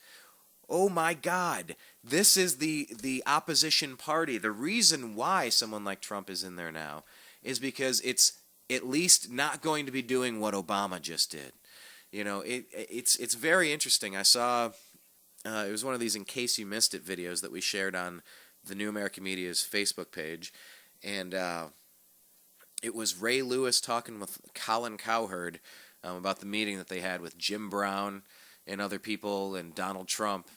[SPEAKER 2] Oh my God. This is the opposition party. The reason why someone like Trump is in there now is because it's at least not going to be doing what Obama just did. It's very interesting. I saw it was one of these In Case You Missed It videos that we shared on the New American Media's Facebook page, and it was Ray Lewis talking with Colin Cowherd about the meeting that they had with Jim Brown and other people and Donald Trump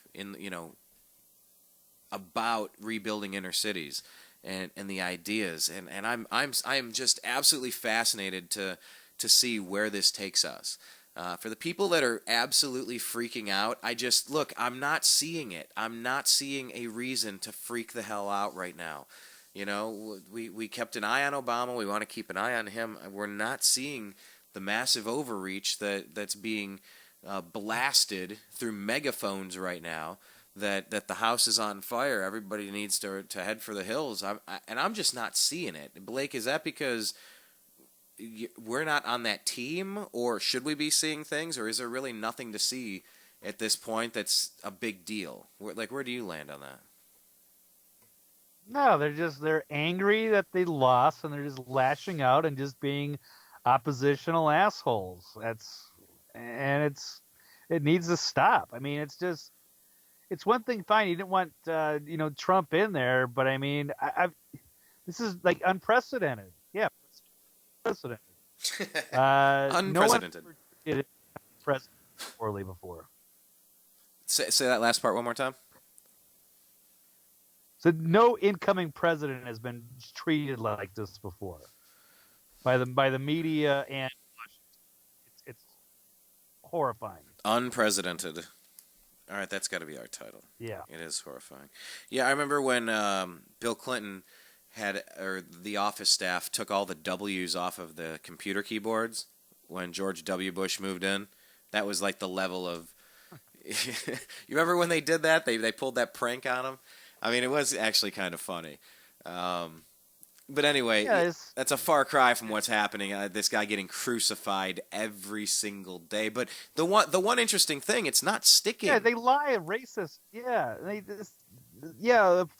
[SPEAKER 2] about rebuilding inner cities and the ideas, and I'm just absolutely fascinated to see where this takes us. For the people that are absolutely freaking out, I'm not seeing it. I'm not seeing a reason to freak the hell out right now. We kept an eye on Obama. We want to keep an eye on him. We're not seeing the massive overreach that's being blasted through megaphones right now. That the house is on fire. Everybody needs to head for the hills. I'm just not seeing it. Blake, is that because we're not on that team, or should we be seeing things, or is there really nothing to see at this point that's a big deal? Where do you land on that?
[SPEAKER 3] No, they're angry that they lost, and they're just lashing out and just being oppositional assholes. It needs to stop. I mean, it's one thing. Fine, you didn't want Trump in there, but I mean, this is like unprecedented. Yeah, unprecedented. No one
[SPEAKER 2] Unprecedented.
[SPEAKER 3] ever did it president poorly before.
[SPEAKER 2] Say that last part one more time.
[SPEAKER 3] So no incoming president has been treated like this before by the media, and it's horrifying.
[SPEAKER 2] Unprecedented. All right, that's got to be our title.
[SPEAKER 3] Yeah.
[SPEAKER 2] It is horrifying. Yeah, I remember when Bill Clinton or the office staff took all the W's off of the computer keyboards when George W. Bush moved in. That was like the level of. You remember when they did that? They pulled that prank on him. I mean, it was actually kind of funny. But anyway,
[SPEAKER 3] Yeah,
[SPEAKER 2] that's a far cry from what's happening. This guy getting crucified every single day. But the one interesting thing, it's not sticking.
[SPEAKER 3] Yeah, they lie, racist. Yeah,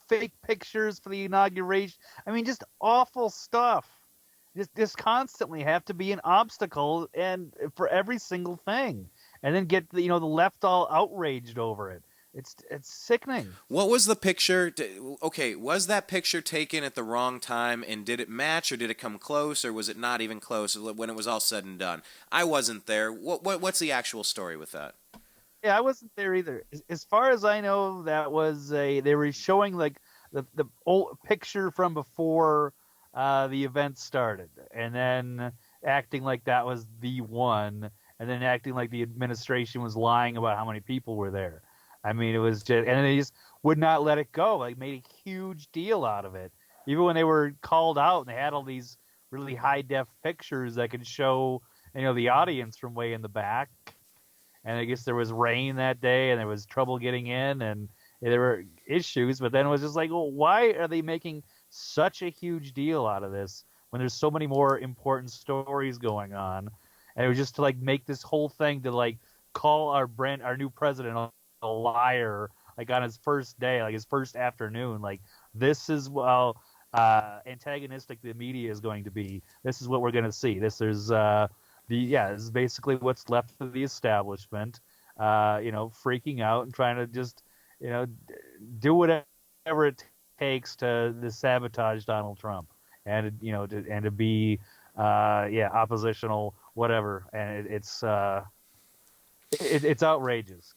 [SPEAKER 3] fake pictures for the inauguration. I mean, just awful stuff. Just constantly have to be an obstacle and for every single thing, and then get the left all outraged over it. It's sickening.
[SPEAKER 2] What was the picture? Okay, was that picture taken at the wrong time, and did it match, or did it come close, or was it not even close when it was all said and done? I wasn't there. What's the actual story with that?
[SPEAKER 3] Yeah, I wasn't there either. As far as I know, that was they were showing like the old picture from before the event started, and then acting like that was the one, and then acting like the administration was lying about how many people were there. I mean, it was just, and they just would not let it go. Like, made a huge deal out of it. Even when they were called out and they had all these really high def pictures that could show, the audience from way in the back. And I guess there was rain that day, and there was trouble getting in, and there were issues. But then it was just like, well, why are they making such a huge deal out of this when there's so many more important stories going on? And it was just to like make this whole thing to like call our new president a liar, like on his first day, like his first afternoon. Like, this is antagonistic the media is going to be. This is what we're going to see. This is this is basically what's left of the establishment, freaking out and trying to just, do whatever it takes to sabotage Donald Trump and to be oppositional, whatever. And it's outrageous.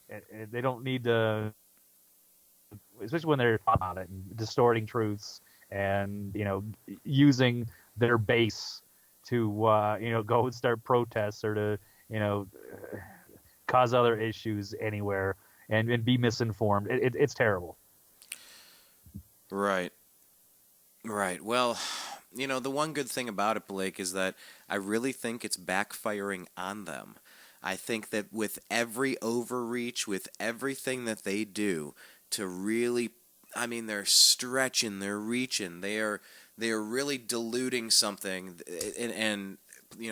[SPEAKER 3] They don't need to, especially when they're on it and distorting truths and using their base to go and start protests or to cause other issues anywhere and be misinformed. It's terrible.
[SPEAKER 2] Right. Well, the one good thing about it, Blake, is that I really think it's backfiring on them. I think that with every overreach, with everything that they do to really, I mean, they're stretching, they're reaching, they are really diluting something, and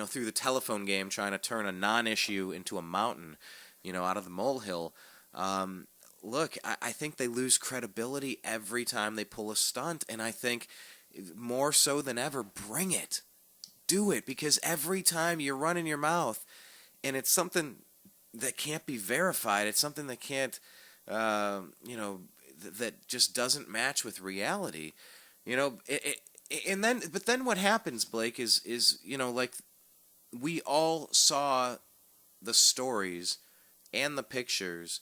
[SPEAKER 2] through the telephone game, trying to turn a non-issue into a mountain, out of the molehill. Look, I think they lose credibility every time they pull a stunt, and I think more so than ever, bring it, do it, because every time you're running your mouth. And it's something that can't be verified. It's something that can't, that just doesn't match with reality. But then what happens, Blake, is like we all saw the stories and the pictures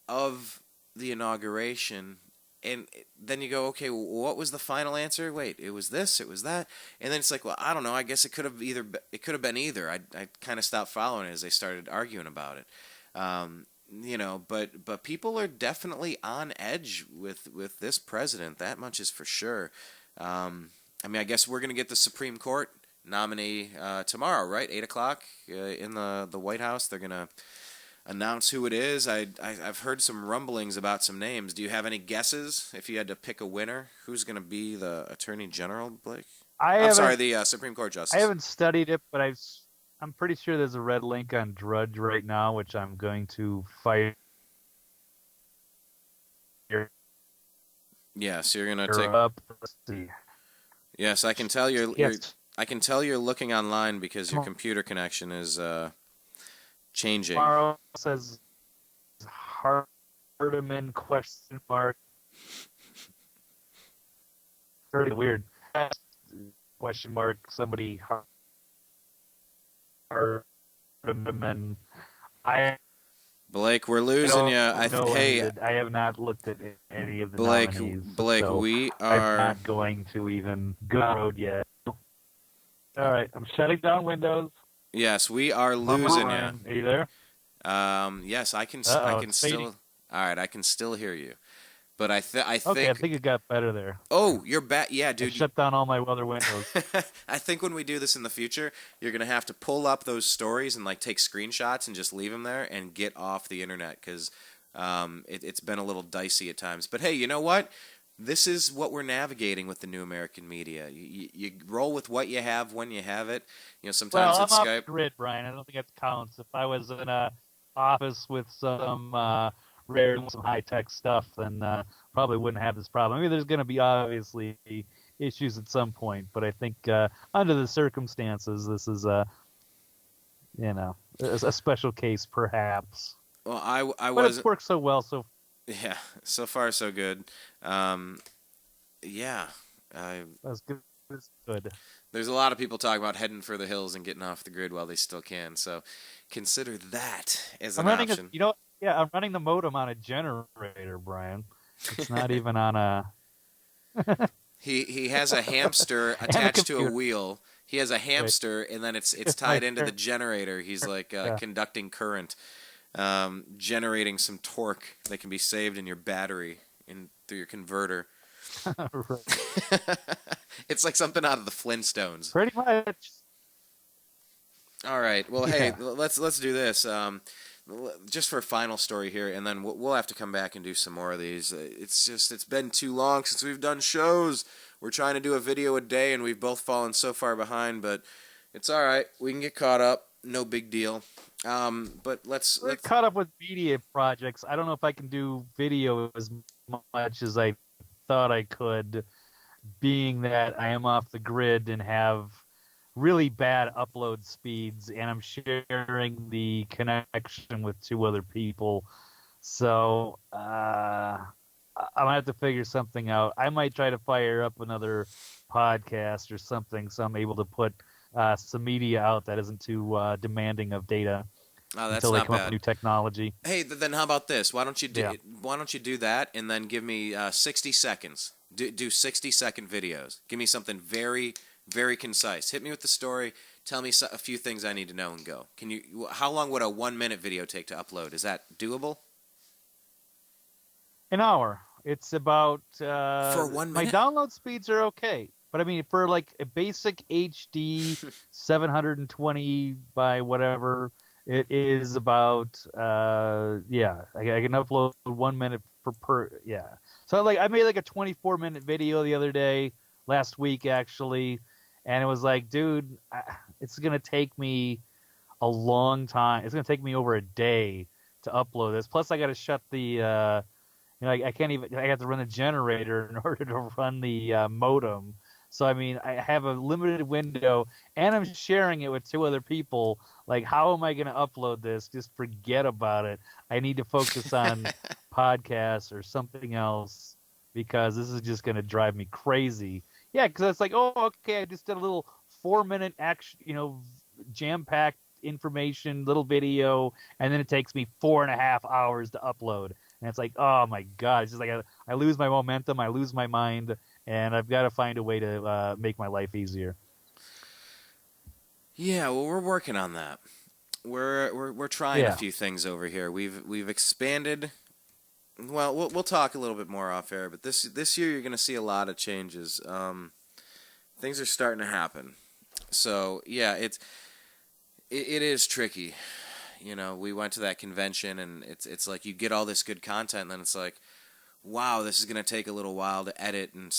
[SPEAKER 2] of the inauguration. And then you go, okay, well, what was the final answer? Wait, it was this, it was that, and then it's like, well, I don't know. I guess it could have been either. I kind of stopped following it as they started arguing about it. But people are definitely on edge with this president. That much is for sure. I mean, I guess we're gonna get the Supreme Court nominee tomorrow, right? 8:00 in the White House. They're gonna announce who it is. I've heard some rumblings about some names. Do you have any guesses if you had to pick a winner? Who's going to be the Attorney General, Blake? The Supreme Court Justice.
[SPEAKER 3] I haven't studied it, but I'm pretty sure there's a red link on Drudge right now, which I'm going to fire.
[SPEAKER 2] Yes, you're going to take
[SPEAKER 3] up. Let's see.
[SPEAKER 2] Yes, I can tell I can tell you're looking online because your computer connection is changing.
[SPEAKER 3] Tomorrow says Hardiman ? Very weird. question mark somebody harmed him, and I
[SPEAKER 2] Blake, we're losing you.
[SPEAKER 3] don't know
[SPEAKER 2] Hey,
[SPEAKER 3] I have not looked at any of the
[SPEAKER 2] Blake,
[SPEAKER 3] nominees,
[SPEAKER 2] Blake,
[SPEAKER 3] so
[SPEAKER 2] we
[SPEAKER 3] I'm
[SPEAKER 2] are.
[SPEAKER 3] not going to even go that road yet. All right, I'm shutting down Windows.
[SPEAKER 2] Yes, we are losing you.
[SPEAKER 3] Are you there?
[SPEAKER 2] Yes, I can
[SPEAKER 3] It's
[SPEAKER 2] still.
[SPEAKER 3] fading.
[SPEAKER 2] All right, I can still hear you, but I
[SPEAKER 3] Okay, I
[SPEAKER 2] think.
[SPEAKER 3] think it got better there.
[SPEAKER 2] Oh, you're back. Yeah,
[SPEAKER 3] I
[SPEAKER 2] dude.
[SPEAKER 3] shut down all my other windows.
[SPEAKER 2] I think when we do this in the future, you're gonna have to pull up those stories and like take screenshots and just leave them there and get off the internet because it's been a little dicey at times. But hey, you know what? This is what we're navigating with the New American Media. You roll with what you have when you have it. You know, sometimes
[SPEAKER 3] Well, I'm
[SPEAKER 2] it's
[SPEAKER 3] off
[SPEAKER 2] Skype.
[SPEAKER 3] the grid, Brian. I don't think that counts. If I was in a office with some rare and some high-tech stuff, then probably wouldn't have this problem. I mean, there's going to be obviously issues at some point, but I think under the circumstances, this is a special case, perhaps.
[SPEAKER 2] Well, I
[SPEAKER 3] But
[SPEAKER 2] wasn't.
[SPEAKER 3] it's worked so well, so
[SPEAKER 2] Yeah, so far so good. Yeah,
[SPEAKER 3] that's good. It's good.
[SPEAKER 2] there's a lot of people talking about heading for the hills and getting off the grid while they still can. So consider that as
[SPEAKER 3] I'm
[SPEAKER 2] an
[SPEAKER 3] running
[SPEAKER 2] option.
[SPEAKER 3] I'm running the modem on a generator, Brian. It's not even on a.
[SPEAKER 2] He has a hamster attached to a wheel. He has a hamster, and then it's tied into the generator. He's like conducting current, generating some torque that can be saved in your battery through your converter.
[SPEAKER 3] Right.
[SPEAKER 2] It's like something out of the Flintstones.
[SPEAKER 3] Pretty much.
[SPEAKER 2] All right. Well, hey, let's do this. Just for a final story here, and then we'll have to come back and do some more of these. It's been too long since we've done shows. We're trying to do a video a day, and we've both fallen so far behind, but it's all right. We can get caught up. No big deal. But let's
[SPEAKER 3] Caught up with media projects. I don't know if I can do video as much as I thought I could, being that I am off the grid and have really bad upload speeds, and I'm sharing the connection with two other people. So I'm gonna have to figure something out. I might try to fire up another podcast or something, so I'm able to put some media out that isn't too demanding of data until they come up with new technology.
[SPEAKER 2] Hey, then how about this? Why don't you do that and then give me 60 seconds? Do 60-second videos. Give me something very, very concise. Hit me with the story. Tell me a few things I need to know and go. How long would a 1-minute video take to upload? Is that doable?
[SPEAKER 3] An hour. It's about
[SPEAKER 2] for 1 minute.
[SPEAKER 3] My download speeds are okay, but I mean for like a basic HD 720 by whatever, it is about I can upload 1 minute per. So like I made like a 24-minute video the other day, last week actually, and it was like, dude, it's gonna take me a long time. It's gonna take me over a day to upload this. Plus I got to shut the. I can't even. I have to run a generator in order to run the modem. So I mean, I have a limited window, and I'm sharing it with two other people. Like, how am I going to upload this? Just forget about it. I need to focus on podcasts or something else because this is just going to drive me crazy. Yeah, because it's like, oh, okay, I just did a little 4-minute action, jam-packed information, little video, and then it takes me 4.5 hours to upload. And it's like, oh my God, it's just like I lose my momentum, I lose my mind, and I've got to find a way to make my life easier.
[SPEAKER 2] Yeah, well, we're working on that. We're trying a few things over here. We've expanded. Well, we'll talk a little bit more off air, but this year you're going to see a lot of changes. Things are starting to happen. So yeah, it is tricky. We went to that convention, and it's like you get all this good content, and then it's like, wow, this is going to take a little while to edit and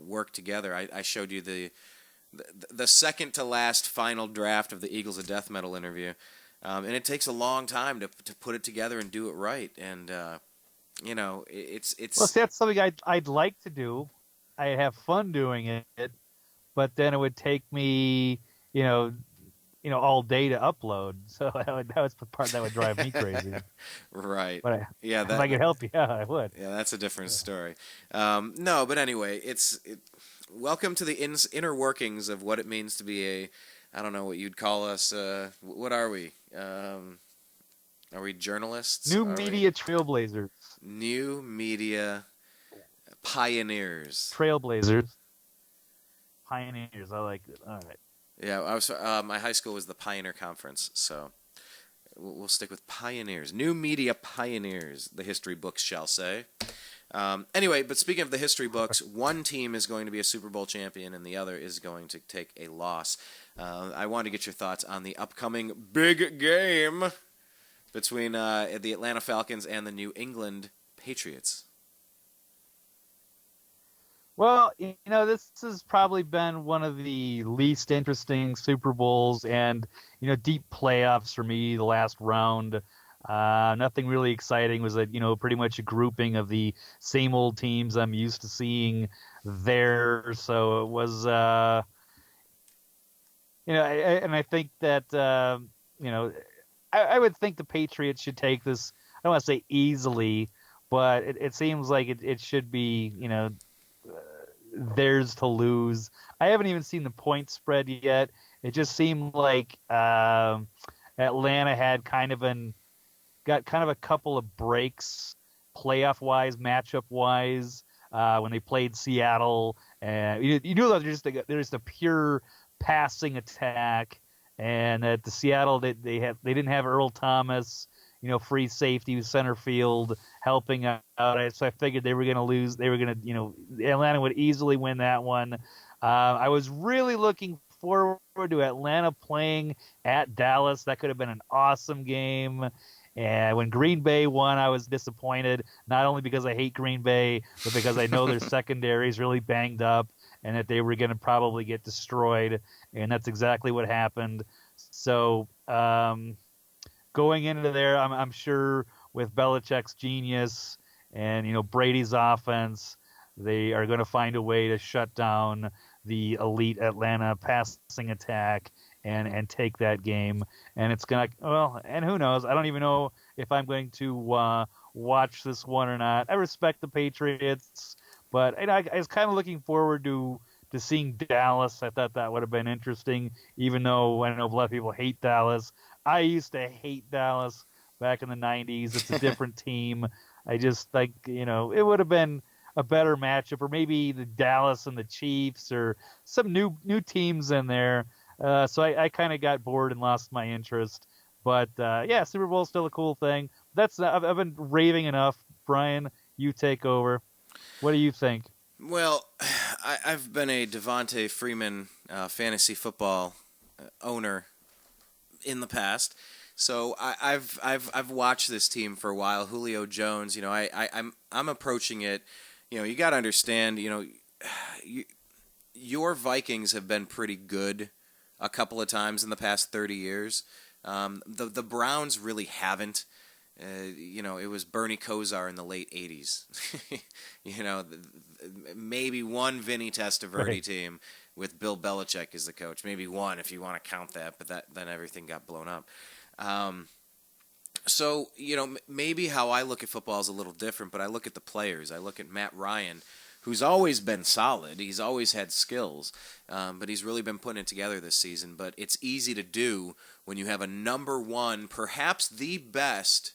[SPEAKER 2] work together. I showed you the second to last final draft of the Eagles of Death Metal interview, and it takes a long time to put it together and do it right. And it's.
[SPEAKER 3] Well, see, that's something I'd like to do. I have fun doing it, but then it would take me, all day to upload. So that was the part that would drive me crazy.
[SPEAKER 2] Right.
[SPEAKER 3] But
[SPEAKER 2] if
[SPEAKER 3] I could help you out, I would.
[SPEAKER 2] Yeah, that's a different story. No, but anyway, welcome to the inner workings of what it means to be I don't know what you'd call us. What are we? Are we journalists?
[SPEAKER 3] New media trailblazers.
[SPEAKER 2] New media pioneers.
[SPEAKER 3] Trailblazers. Pioneers. I like it. All right.
[SPEAKER 2] Yeah, my high school was the Pioneer Conference, so we'll stick with pioneers. New media pioneers, the history books shall say. Anyway, but speaking of the history books, one team is going to be a Super Bowl champion and the other is going to take a loss. I want to get your thoughts on the upcoming big game between the Atlanta Falcons and the New England Patriots.
[SPEAKER 3] Well, this has probably been one of the least interesting Super Bowls and, deep playoffs for me the last round. Nothing really exciting. Was pretty much a grouping of the same old teams I'm used to seeing there. So it was, and I think that, I would think the Patriots should take this. I don't want to say easily, but it seems like it should be, theirs to lose. I haven't even seen the point spread yet. It just seemed like Atlanta had kind of a couple of breaks, playoff wise, matchup wise, when they played Seattle, and you knew that they're just a pure passing attack, and at the Seattle they didn't have Earl Thomas, free safety, center field, helping out. So I figured they were going to lose. They were going to, Atlanta would easily win that one. I was really looking forward to Atlanta playing at Dallas. That could have been an awesome game. And when Green Bay won, I was disappointed, not only because I hate Green Bay, but because I know their secondary is really banged up and that they were going to probably get destroyed. And that's exactly what happened. So, going into there, I'm sure with Belichick's genius and Brady's offense, they are going to find a way to shut down the elite Atlanta passing attack and take that game. And it's going to, and who knows? I don't even know if I'm going to watch this one or not. I respect the Patriots, but I was kind of looking forward to seeing Dallas. I thought that would have been interesting, even though I know a lot of people hate Dallas. I used to hate Dallas back in the 90s. It's a different team. I just think, it would have been a better matchup, or maybe the Dallas and the Chiefs, or some new teams in there. So I kind of got bored and lost my interest. But, Super Bowl is still a cool thing. I've been raving enough. Brian, you take over. What do you think?
[SPEAKER 2] Well, I've been a Devontae Freeman fantasy football owner in the past, so I've watched this team for a while. Julio Jones, I'm approaching it. You got to understand, your Vikings have been pretty good a couple of times in the past 30 years. The Browns really haven't. It was Bernie Kosar in the late 80s. Maybe one Vinny Testaverde team with Bill Belichick as the coach. Maybe one if you want to count that, but then everything got blown up. So, maybe how I look at football is a little different, but I look at the players. I look at Matt Ryan, who's always been solid. He's always had skills, but he's really been putting it together this season. But it's easy to do when you have a number one, perhaps the best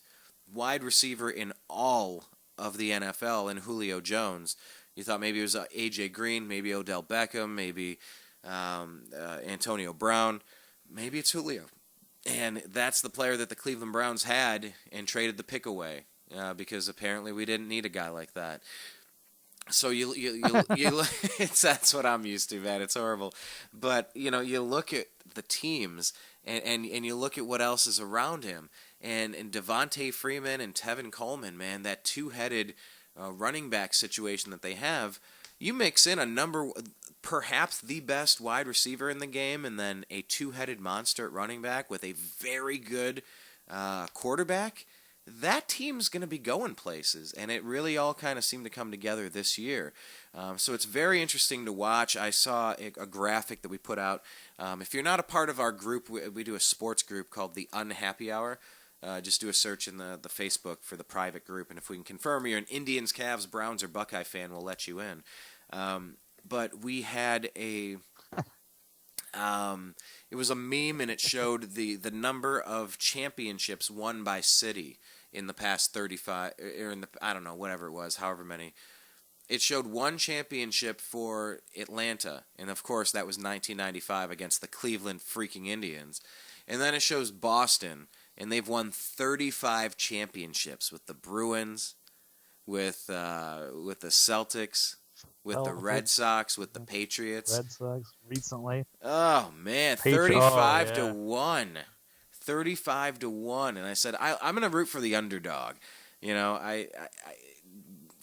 [SPEAKER 2] wide receiver in all of the NFL in Julio Jones. You thought maybe it was A.J. Green, maybe Odell Beckham, maybe Antonio Brown. Maybe it's Julio. And that's the player that the Cleveland Browns had and traded the pick away because apparently we didn't need a guy like that. So that's what I'm used to, man. It's horrible. But, you look at the teams and you look at what else is around him. And Devontae Freeman and Tevin Coleman, man, that two-headed running back situation that they have, you mix in perhaps the best wide receiver in the game, and then a two-headed monster at running back with a very good quarterback, that team's going to be going places, and it really all kind of seemed to come together this year. So it's very interesting to watch. I saw a graphic that we put out. If you're not a part of our group, we do a sports group called the Unhappy Hour. Just do a search in the Facebook for the private group, and if we can confirm you're an Indians, Cavs, Browns, or Buckeye fan, we'll let you in. but we had a it was a meme, and it showed the number of championships won by city in the past 35, or in the, I don't know, whatever it was, however many. It showed one championship for Atlanta, and of course that was 1995 against the Cleveland freaking Indians. And then it shows Boston, and they've won 35 championships with the Bruins, with the Celtics, with the Red Sox, with the Patriots.
[SPEAKER 3] Red Sox recently.
[SPEAKER 2] Oh man, 35 to 1. 35 to 1. And I said, I'm going to root for the underdog. You know,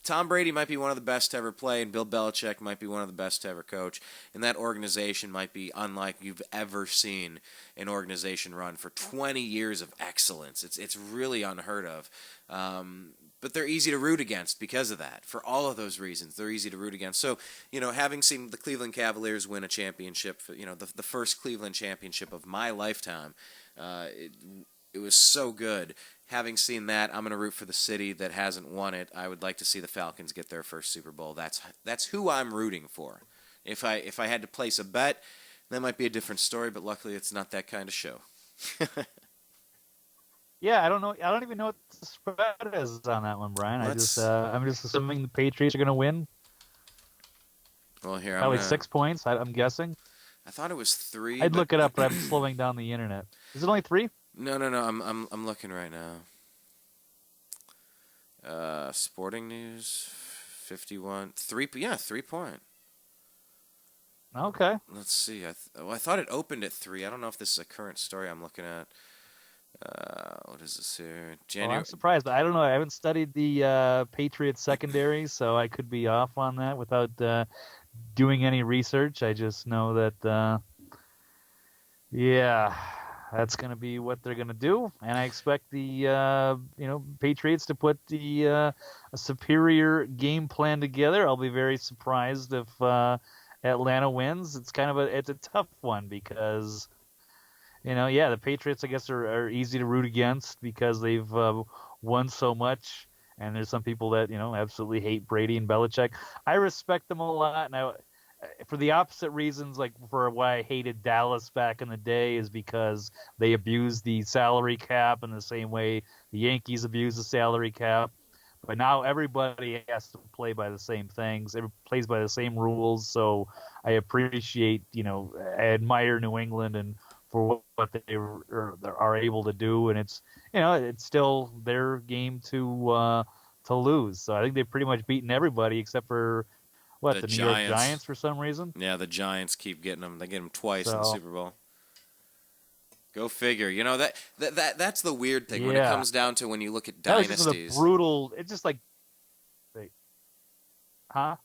[SPEAKER 2] Tom Brady might be one of the best to ever play, and Bill Belichick might be one of the best to ever coach, and that organization might be unlike you've ever seen an organization run for 20 years of excellence. It's really unheard of. But they're easy to root against because of that. For all of those reasons, they're easy to root against. So, you know, having seen the Cleveland Cavaliers win a championship, you know, the first Cleveland championship of my lifetime, it was so good. Having seen that, I'm going to root for the city that hasn't won it. I would like to see the Falcons get their first Super Bowl. That's who I'm rooting for. If I had to place a bet, that might be a different story, but luckily it's not that kind of show.
[SPEAKER 3] Yeah, I don't know. I don't even know what the spread is on that one, Brian. I'm just assuming the Patriots are going to win.
[SPEAKER 2] Well, here
[SPEAKER 3] probably 6 points. I'm guessing.
[SPEAKER 2] I thought it was 3.
[SPEAKER 3] I'd look it up, but I'm slowing down the internet. Is it only 3?
[SPEAKER 2] No. I'm looking right now. Sporting News, 51. 3. Yeah, 3 point.
[SPEAKER 3] Okay.
[SPEAKER 2] Let's see. I thought it opened at 3. I don't know if this is a current story I'm looking at. What is this here?
[SPEAKER 3] Well, I'm surprised. I don't know. I haven't studied the Patriots secondary, so I could be off on that without doing any research. I just know that, that's going to be what they're going to do, and I expect the Patriots to put a superior game plan together. I'll be very surprised if Atlanta wins. It's a tough one because. The Patriots, I guess, are easy to root against because they've won so much, and there's some people that, absolutely hate Brady and Belichick. I respect them a lot, and for the opposite reasons, like for why I hated Dallas back in the day is because they abused the salary cap in the same way the Yankees abuse the salary cap. But now everybody has to play by the same things. Everybody plays by the same rules, so I appreciate, I admire New England and for what they are able to do, and it's still their game to lose. So I think they've pretty much beaten everybody except for the New York Giants for some reason.
[SPEAKER 2] Yeah, the Giants keep getting them. They get them twice in the Super Bowl. Go figure. That's the weird thing when it comes down to when you look at dynasties.
[SPEAKER 3] That was just a brutal. It's just like, huh?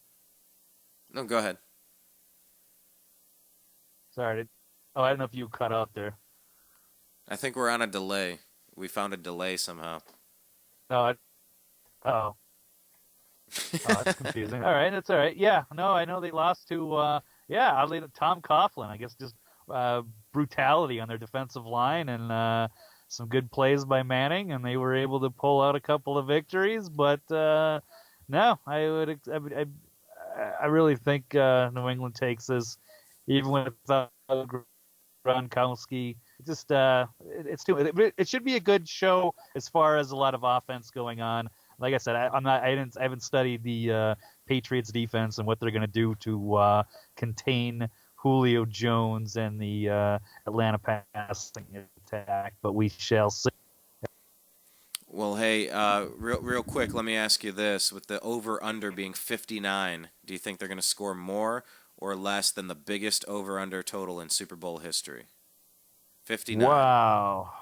[SPEAKER 2] No, go ahead.
[SPEAKER 3] Sorry. I don't know if you cut out there.
[SPEAKER 2] I think we're on a delay. We found a delay somehow.
[SPEAKER 3] That's confusing. All right, that's all right. Yeah, no, I know they lost to, oddly, Tom Coughlin. I guess just brutality on their defensive line and some good plays by Manning, and they were able to pull out a couple of victories. But no, I really think New England takes this, even without Gronkowski. Just it should be a good show as far as a lot of offense going on. Like I said, I haven't studied the Patriots defense and what they're going to do to contain Julio Jones and the Atlanta passing attack, but we shall see.
[SPEAKER 2] Well, hey, real quick, let me ask you this: with the over/under being 59, do you think they're going to score more or less than the biggest over/under total in Super Bowl history? 59.
[SPEAKER 3] Wow.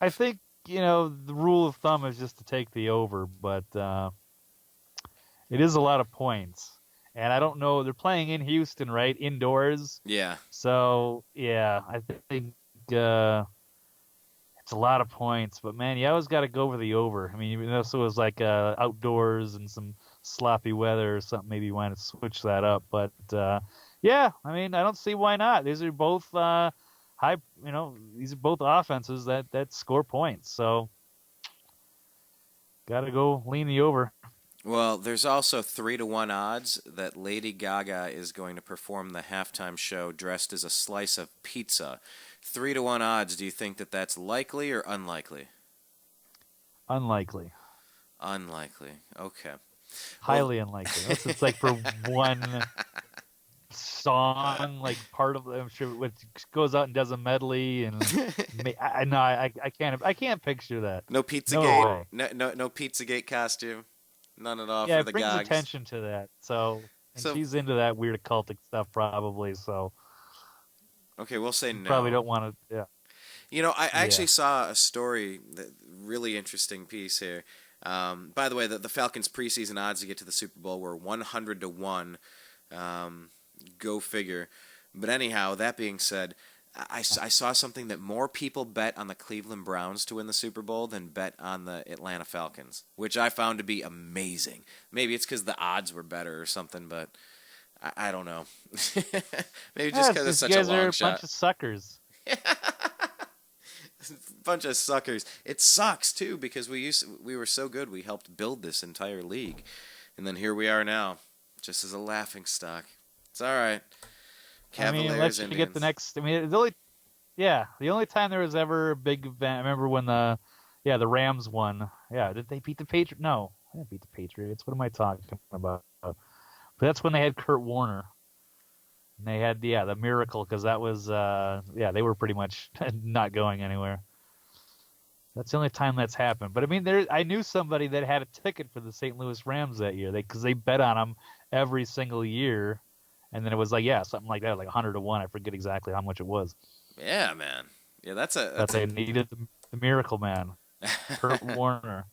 [SPEAKER 3] I think, the rule of thumb is just to take the over, but it is a lot of points. And I don't know, they're playing in Houston, right? Indoors.
[SPEAKER 2] Yeah.
[SPEAKER 3] So, yeah, I think it's a lot of points. But, man, you always got to go for the over. I mean, even though it was like outdoors and some sloppy weather or something, maybe you want to switch that up. But, yeah, I mean, I don't see why not. These are both these are both offenses that score points. So, got to go lean the over.
[SPEAKER 2] Well, there's also 3-1 odds that Lady Gaga is going to perform the halftime show dressed as a slice of pizza. 3-1 odds. Do you think that that's likely or unlikely?
[SPEAKER 3] Unlikely.
[SPEAKER 2] Unlikely. Okay.
[SPEAKER 3] Highly unlikely. Unless it's like for one song, like part of I'm sure which goes out and does a medley, and I can't picture that.
[SPEAKER 2] No Pizzagate. No Pizzagate costume. None at all
[SPEAKER 3] Yeah,
[SPEAKER 2] for
[SPEAKER 3] it
[SPEAKER 2] the
[SPEAKER 3] brings
[SPEAKER 2] Gogs.
[SPEAKER 3] attention to that. So she's into that weird occultic stuff probably. So
[SPEAKER 2] okay, we'll say no.
[SPEAKER 3] Probably don't want to. Yeah.
[SPEAKER 2] You know, I actually saw a story, really interesting piece here. By the way, the Falcons' preseason odds to get to the Super Bowl were 100-1. Go figure. But anyhow, that being said, I saw something that more people bet on the Cleveland Browns to win the Super Bowl than bet on the Atlanta Falcons, which I found to be amazing. Maybe it's because the odds were better or something, but I don't know. Maybe just because it's such a long shot. You guys are a
[SPEAKER 3] bunch of suckers.
[SPEAKER 2] Bunch of suckers. It sucks too because we were so good. We helped build this entire league, and then here we are now, just as a laughing stock. It's all right. Cavaliers,
[SPEAKER 3] unless you
[SPEAKER 2] Indians.
[SPEAKER 3] Get the next. The only time there was ever a big event. I remember when the Rams won. Yeah, did they beat the Patriots? No, they didn't beat the Patriots. What am I talking about? But that's when they had Kurt Warner. And they had the miracle because that was they were pretty much not going anywhere. That's the only time that's happened. But I mean, I knew somebody that had a ticket for the St. Louis Rams that year. Because they bet on them every single year, and then it was something like that, like 100-1. I forget exactly how much it was.
[SPEAKER 2] Yeah, man. Yeah, that's
[SPEAKER 3] they needed the miracle man, Kurt Warner.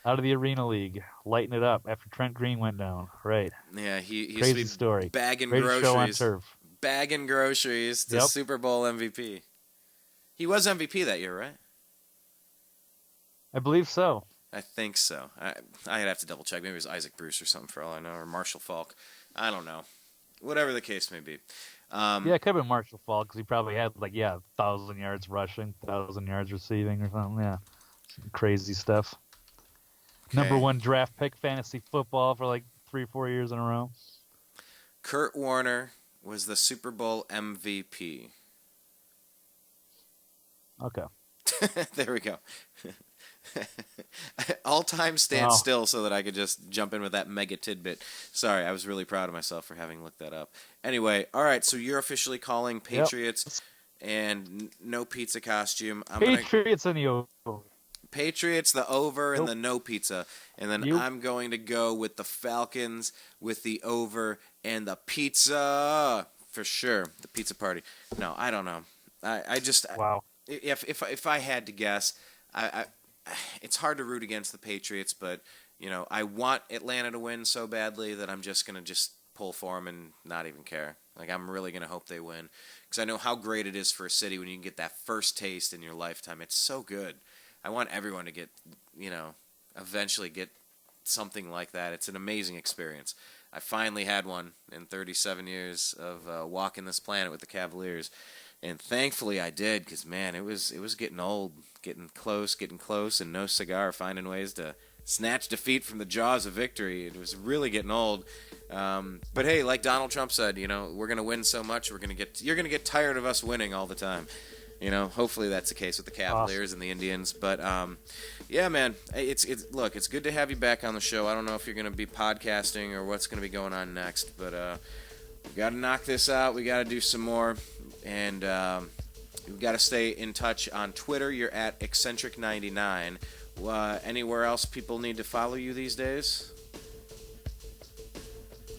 [SPEAKER 3] Out of the Arena League, lighting it up after Trent Green went down. Right.
[SPEAKER 2] Yeah, he
[SPEAKER 3] crazy story.
[SPEAKER 2] Bagging
[SPEAKER 3] Greatest
[SPEAKER 2] groceries.
[SPEAKER 3] Show on turf.
[SPEAKER 2] Bagging groceries to Super Bowl MVP. He was MVP that year, right?
[SPEAKER 3] I believe so.
[SPEAKER 2] I think so. I'd have to double check. Maybe it was Isaac Bruce or something for all I know, or Marshall Faulk. I don't know. Whatever the case may be.
[SPEAKER 3] It could have been Marshall Faulk because he probably had 1,000 yards rushing, 1,000 yards receiving or something. Yeah, some crazy stuff. Okay. #1 draft pick fantasy football for 3 or 4 years in a row.
[SPEAKER 2] Kurt Warner was the Super Bowl MVP.
[SPEAKER 3] Okay.
[SPEAKER 2] There we go. All time stand still so that I could just jump in with that mega tidbit. Sorry, I was really proud of myself for having looked that up. Anyway, all right, so you're officially calling Patriots and no pizza costume.
[SPEAKER 3] Patriots in the over.
[SPEAKER 2] Patriots, the over, and the no pizza. And then I'm going to go with the Falcons with the over and the pizza. For sure. The pizza party. No, I don't know. I just...
[SPEAKER 3] Wow.
[SPEAKER 2] If I had to guess, it's hard to root against the Patriots, but, I want Atlanta to win so badly that I'm just going to pull for them and not even care. I'm really going to hope they win. Because I know how great it is for a city when you can get that first taste in your lifetime. It's so good. I want everyone to get, eventually get something like that. It's an amazing experience. I finally had one in 37 years of walking this planet with the Cavaliers. And thankfully I did because, man, it was getting old, getting close, and no cigar, finding ways to snatch defeat from the jaws of victory. It was really getting old. But, hey, like Donald Trump said, we're going to win so much, you're going to get tired of us winning all the time. Hopefully that's the case with the Cavaliers and the Indians. But, yeah, man, it's good to have you back on the show. I don't know if you're going to be podcasting or what's going to be going on next. But we got to knock this out. We got to do some more. And we've got to stay in touch on Twitter. You're at Eccentric99. Anywhere else people need to follow you these days?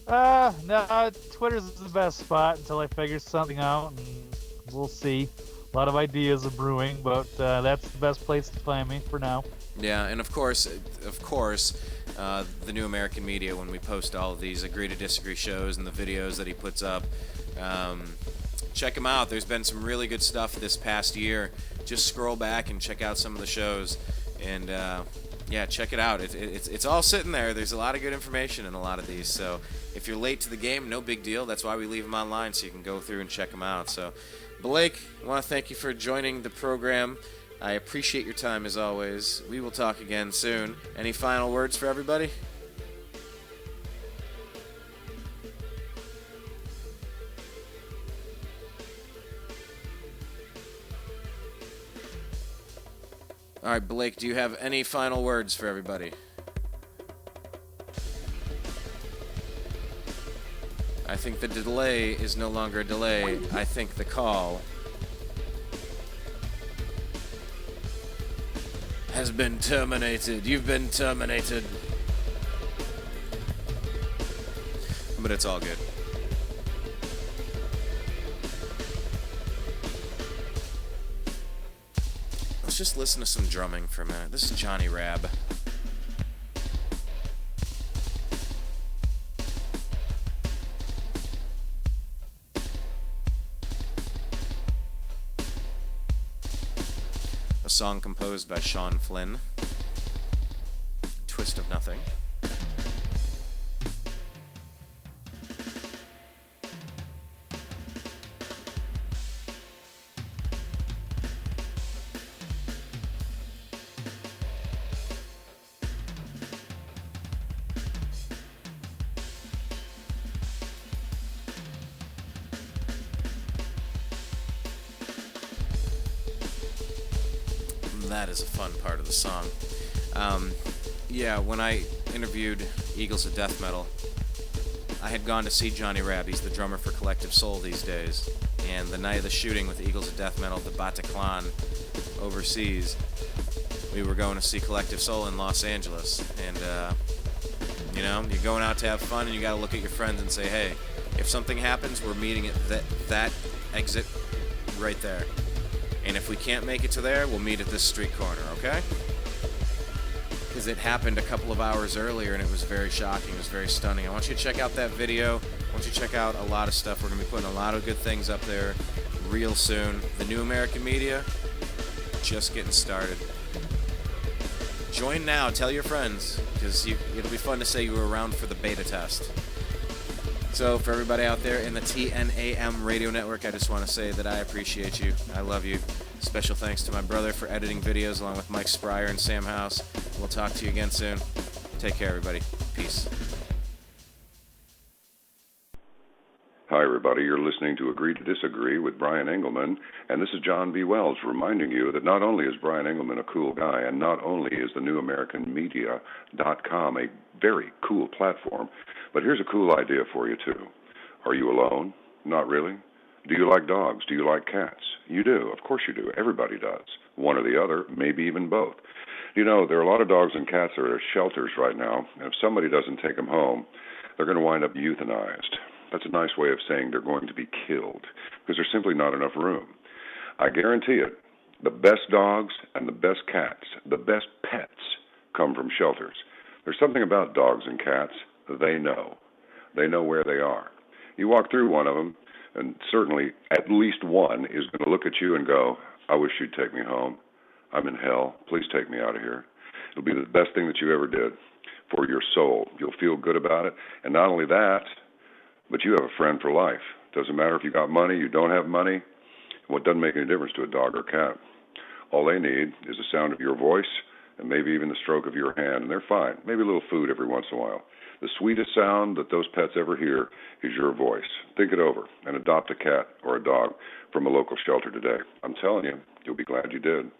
[SPEAKER 3] No, Twitter's the best spot until I figure something out, and we'll see. A lot of ideas are brewing, but that's the best place to find me for now.
[SPEAKER 2] Yeah, and of course, the New American Media, when we post all of these Agree to Disagree shows and the videos that he puts up, check him out. There's been some really good stuff this past year. Just scroll back and check out some of the shows, and check it out. It's all sitting there. There's a lot of good information in a lot of these. So if you're late to the game, no big deal. That's why we leave them online so you can go through and check them out. So, Blake, I want to thank you for joining the program. I appreciate your time as always. We will talk again soon. Any final words for everybody? All right, Blake, do you have any final words for everybody? I think the delay is no longer a delay. I think the call has been terminated. You've been terminated. But it's all good. Let's just listen to some drumming for a minute. This is Johnny Rabb. A song composed by Sean Flynn. Twist of Nothing. That is a fun part of the song. Yeah, when I interviewed Eagles of Death Metal, I had gone to see Johnny Rabb. He's the drummer for Collective Soul these days. And the night of the shooting with the Eagles of Death Metal, the Bataclan overseas, we were going to see Collective Soul in Los Angeles. And, you know, you're going out to have fun, and you got to look at your friends and say, hey, if something happens, we're meeting at that exit right there. And if we can't make it to there, we'll meet at this street corner, okay? Because it happened a couple of hours earlier, and it was very shocking. It was very stunning. I want you to check out that video. I want you to check out a lot of stuff. We're going to be putting a lot of good things up there real soon. The New American Media, just getting started. Join now. Tell your friends, because it'll be fun to say you were around for the beta test. So for everybody out there in the TNAM radio network, I just want to say that I appreciate you. I love you. Special thanks to my brother for editing videos along with Mike Spryer and Sam House. We'll talk to you again soon. Take care, everybody. Peace.
[SPEAKER 4] Hi, everybody. You're listening to Agree to Disagree with Brian Engelman, and this is John B. Wells reminding you that not only is Brian Engelman a cool guy, and not only is TheNewAmericanMedia.com a very cool platform, but here's a cool idea for you, too. Are you alone? Not really. Do you like dogs? Do you like cats? You do. Of course you do. Everybody does. One or the other, maybe even both. You know, there are a lot of dogs and cats that are at shelters right now, and if somebody doesn't take them home, they're going to wind up euthanized. That's a nice way of saying they're going to be killed, because there's simply not enough room. I guarantee it, the best dogs and the best cats, the best pets, come from shelters. There's something about dogs and cats. They know. They know where they are. You walk through one of them, and certainly at least one is going to look at you and go, I wish you'd take me home. I'm in hell. Please take me out of here. It'll be the best thing that you ever did for your soul. You'll feel good about it. And not only that, but you have a friend for life. Doesn't matter if you got money, you don't have money. Well, it doesn't make any difference to a dog or cat. All they need is the sound of your voice and maybe even the stroke of your hand, and they're fine. Maybe a little food every once in a while. The sweetest sound that those pets ever hear is your voice. Think it over and adopt a cat or a dog from a local shelter today. I'm telling you, you'll be glad you did.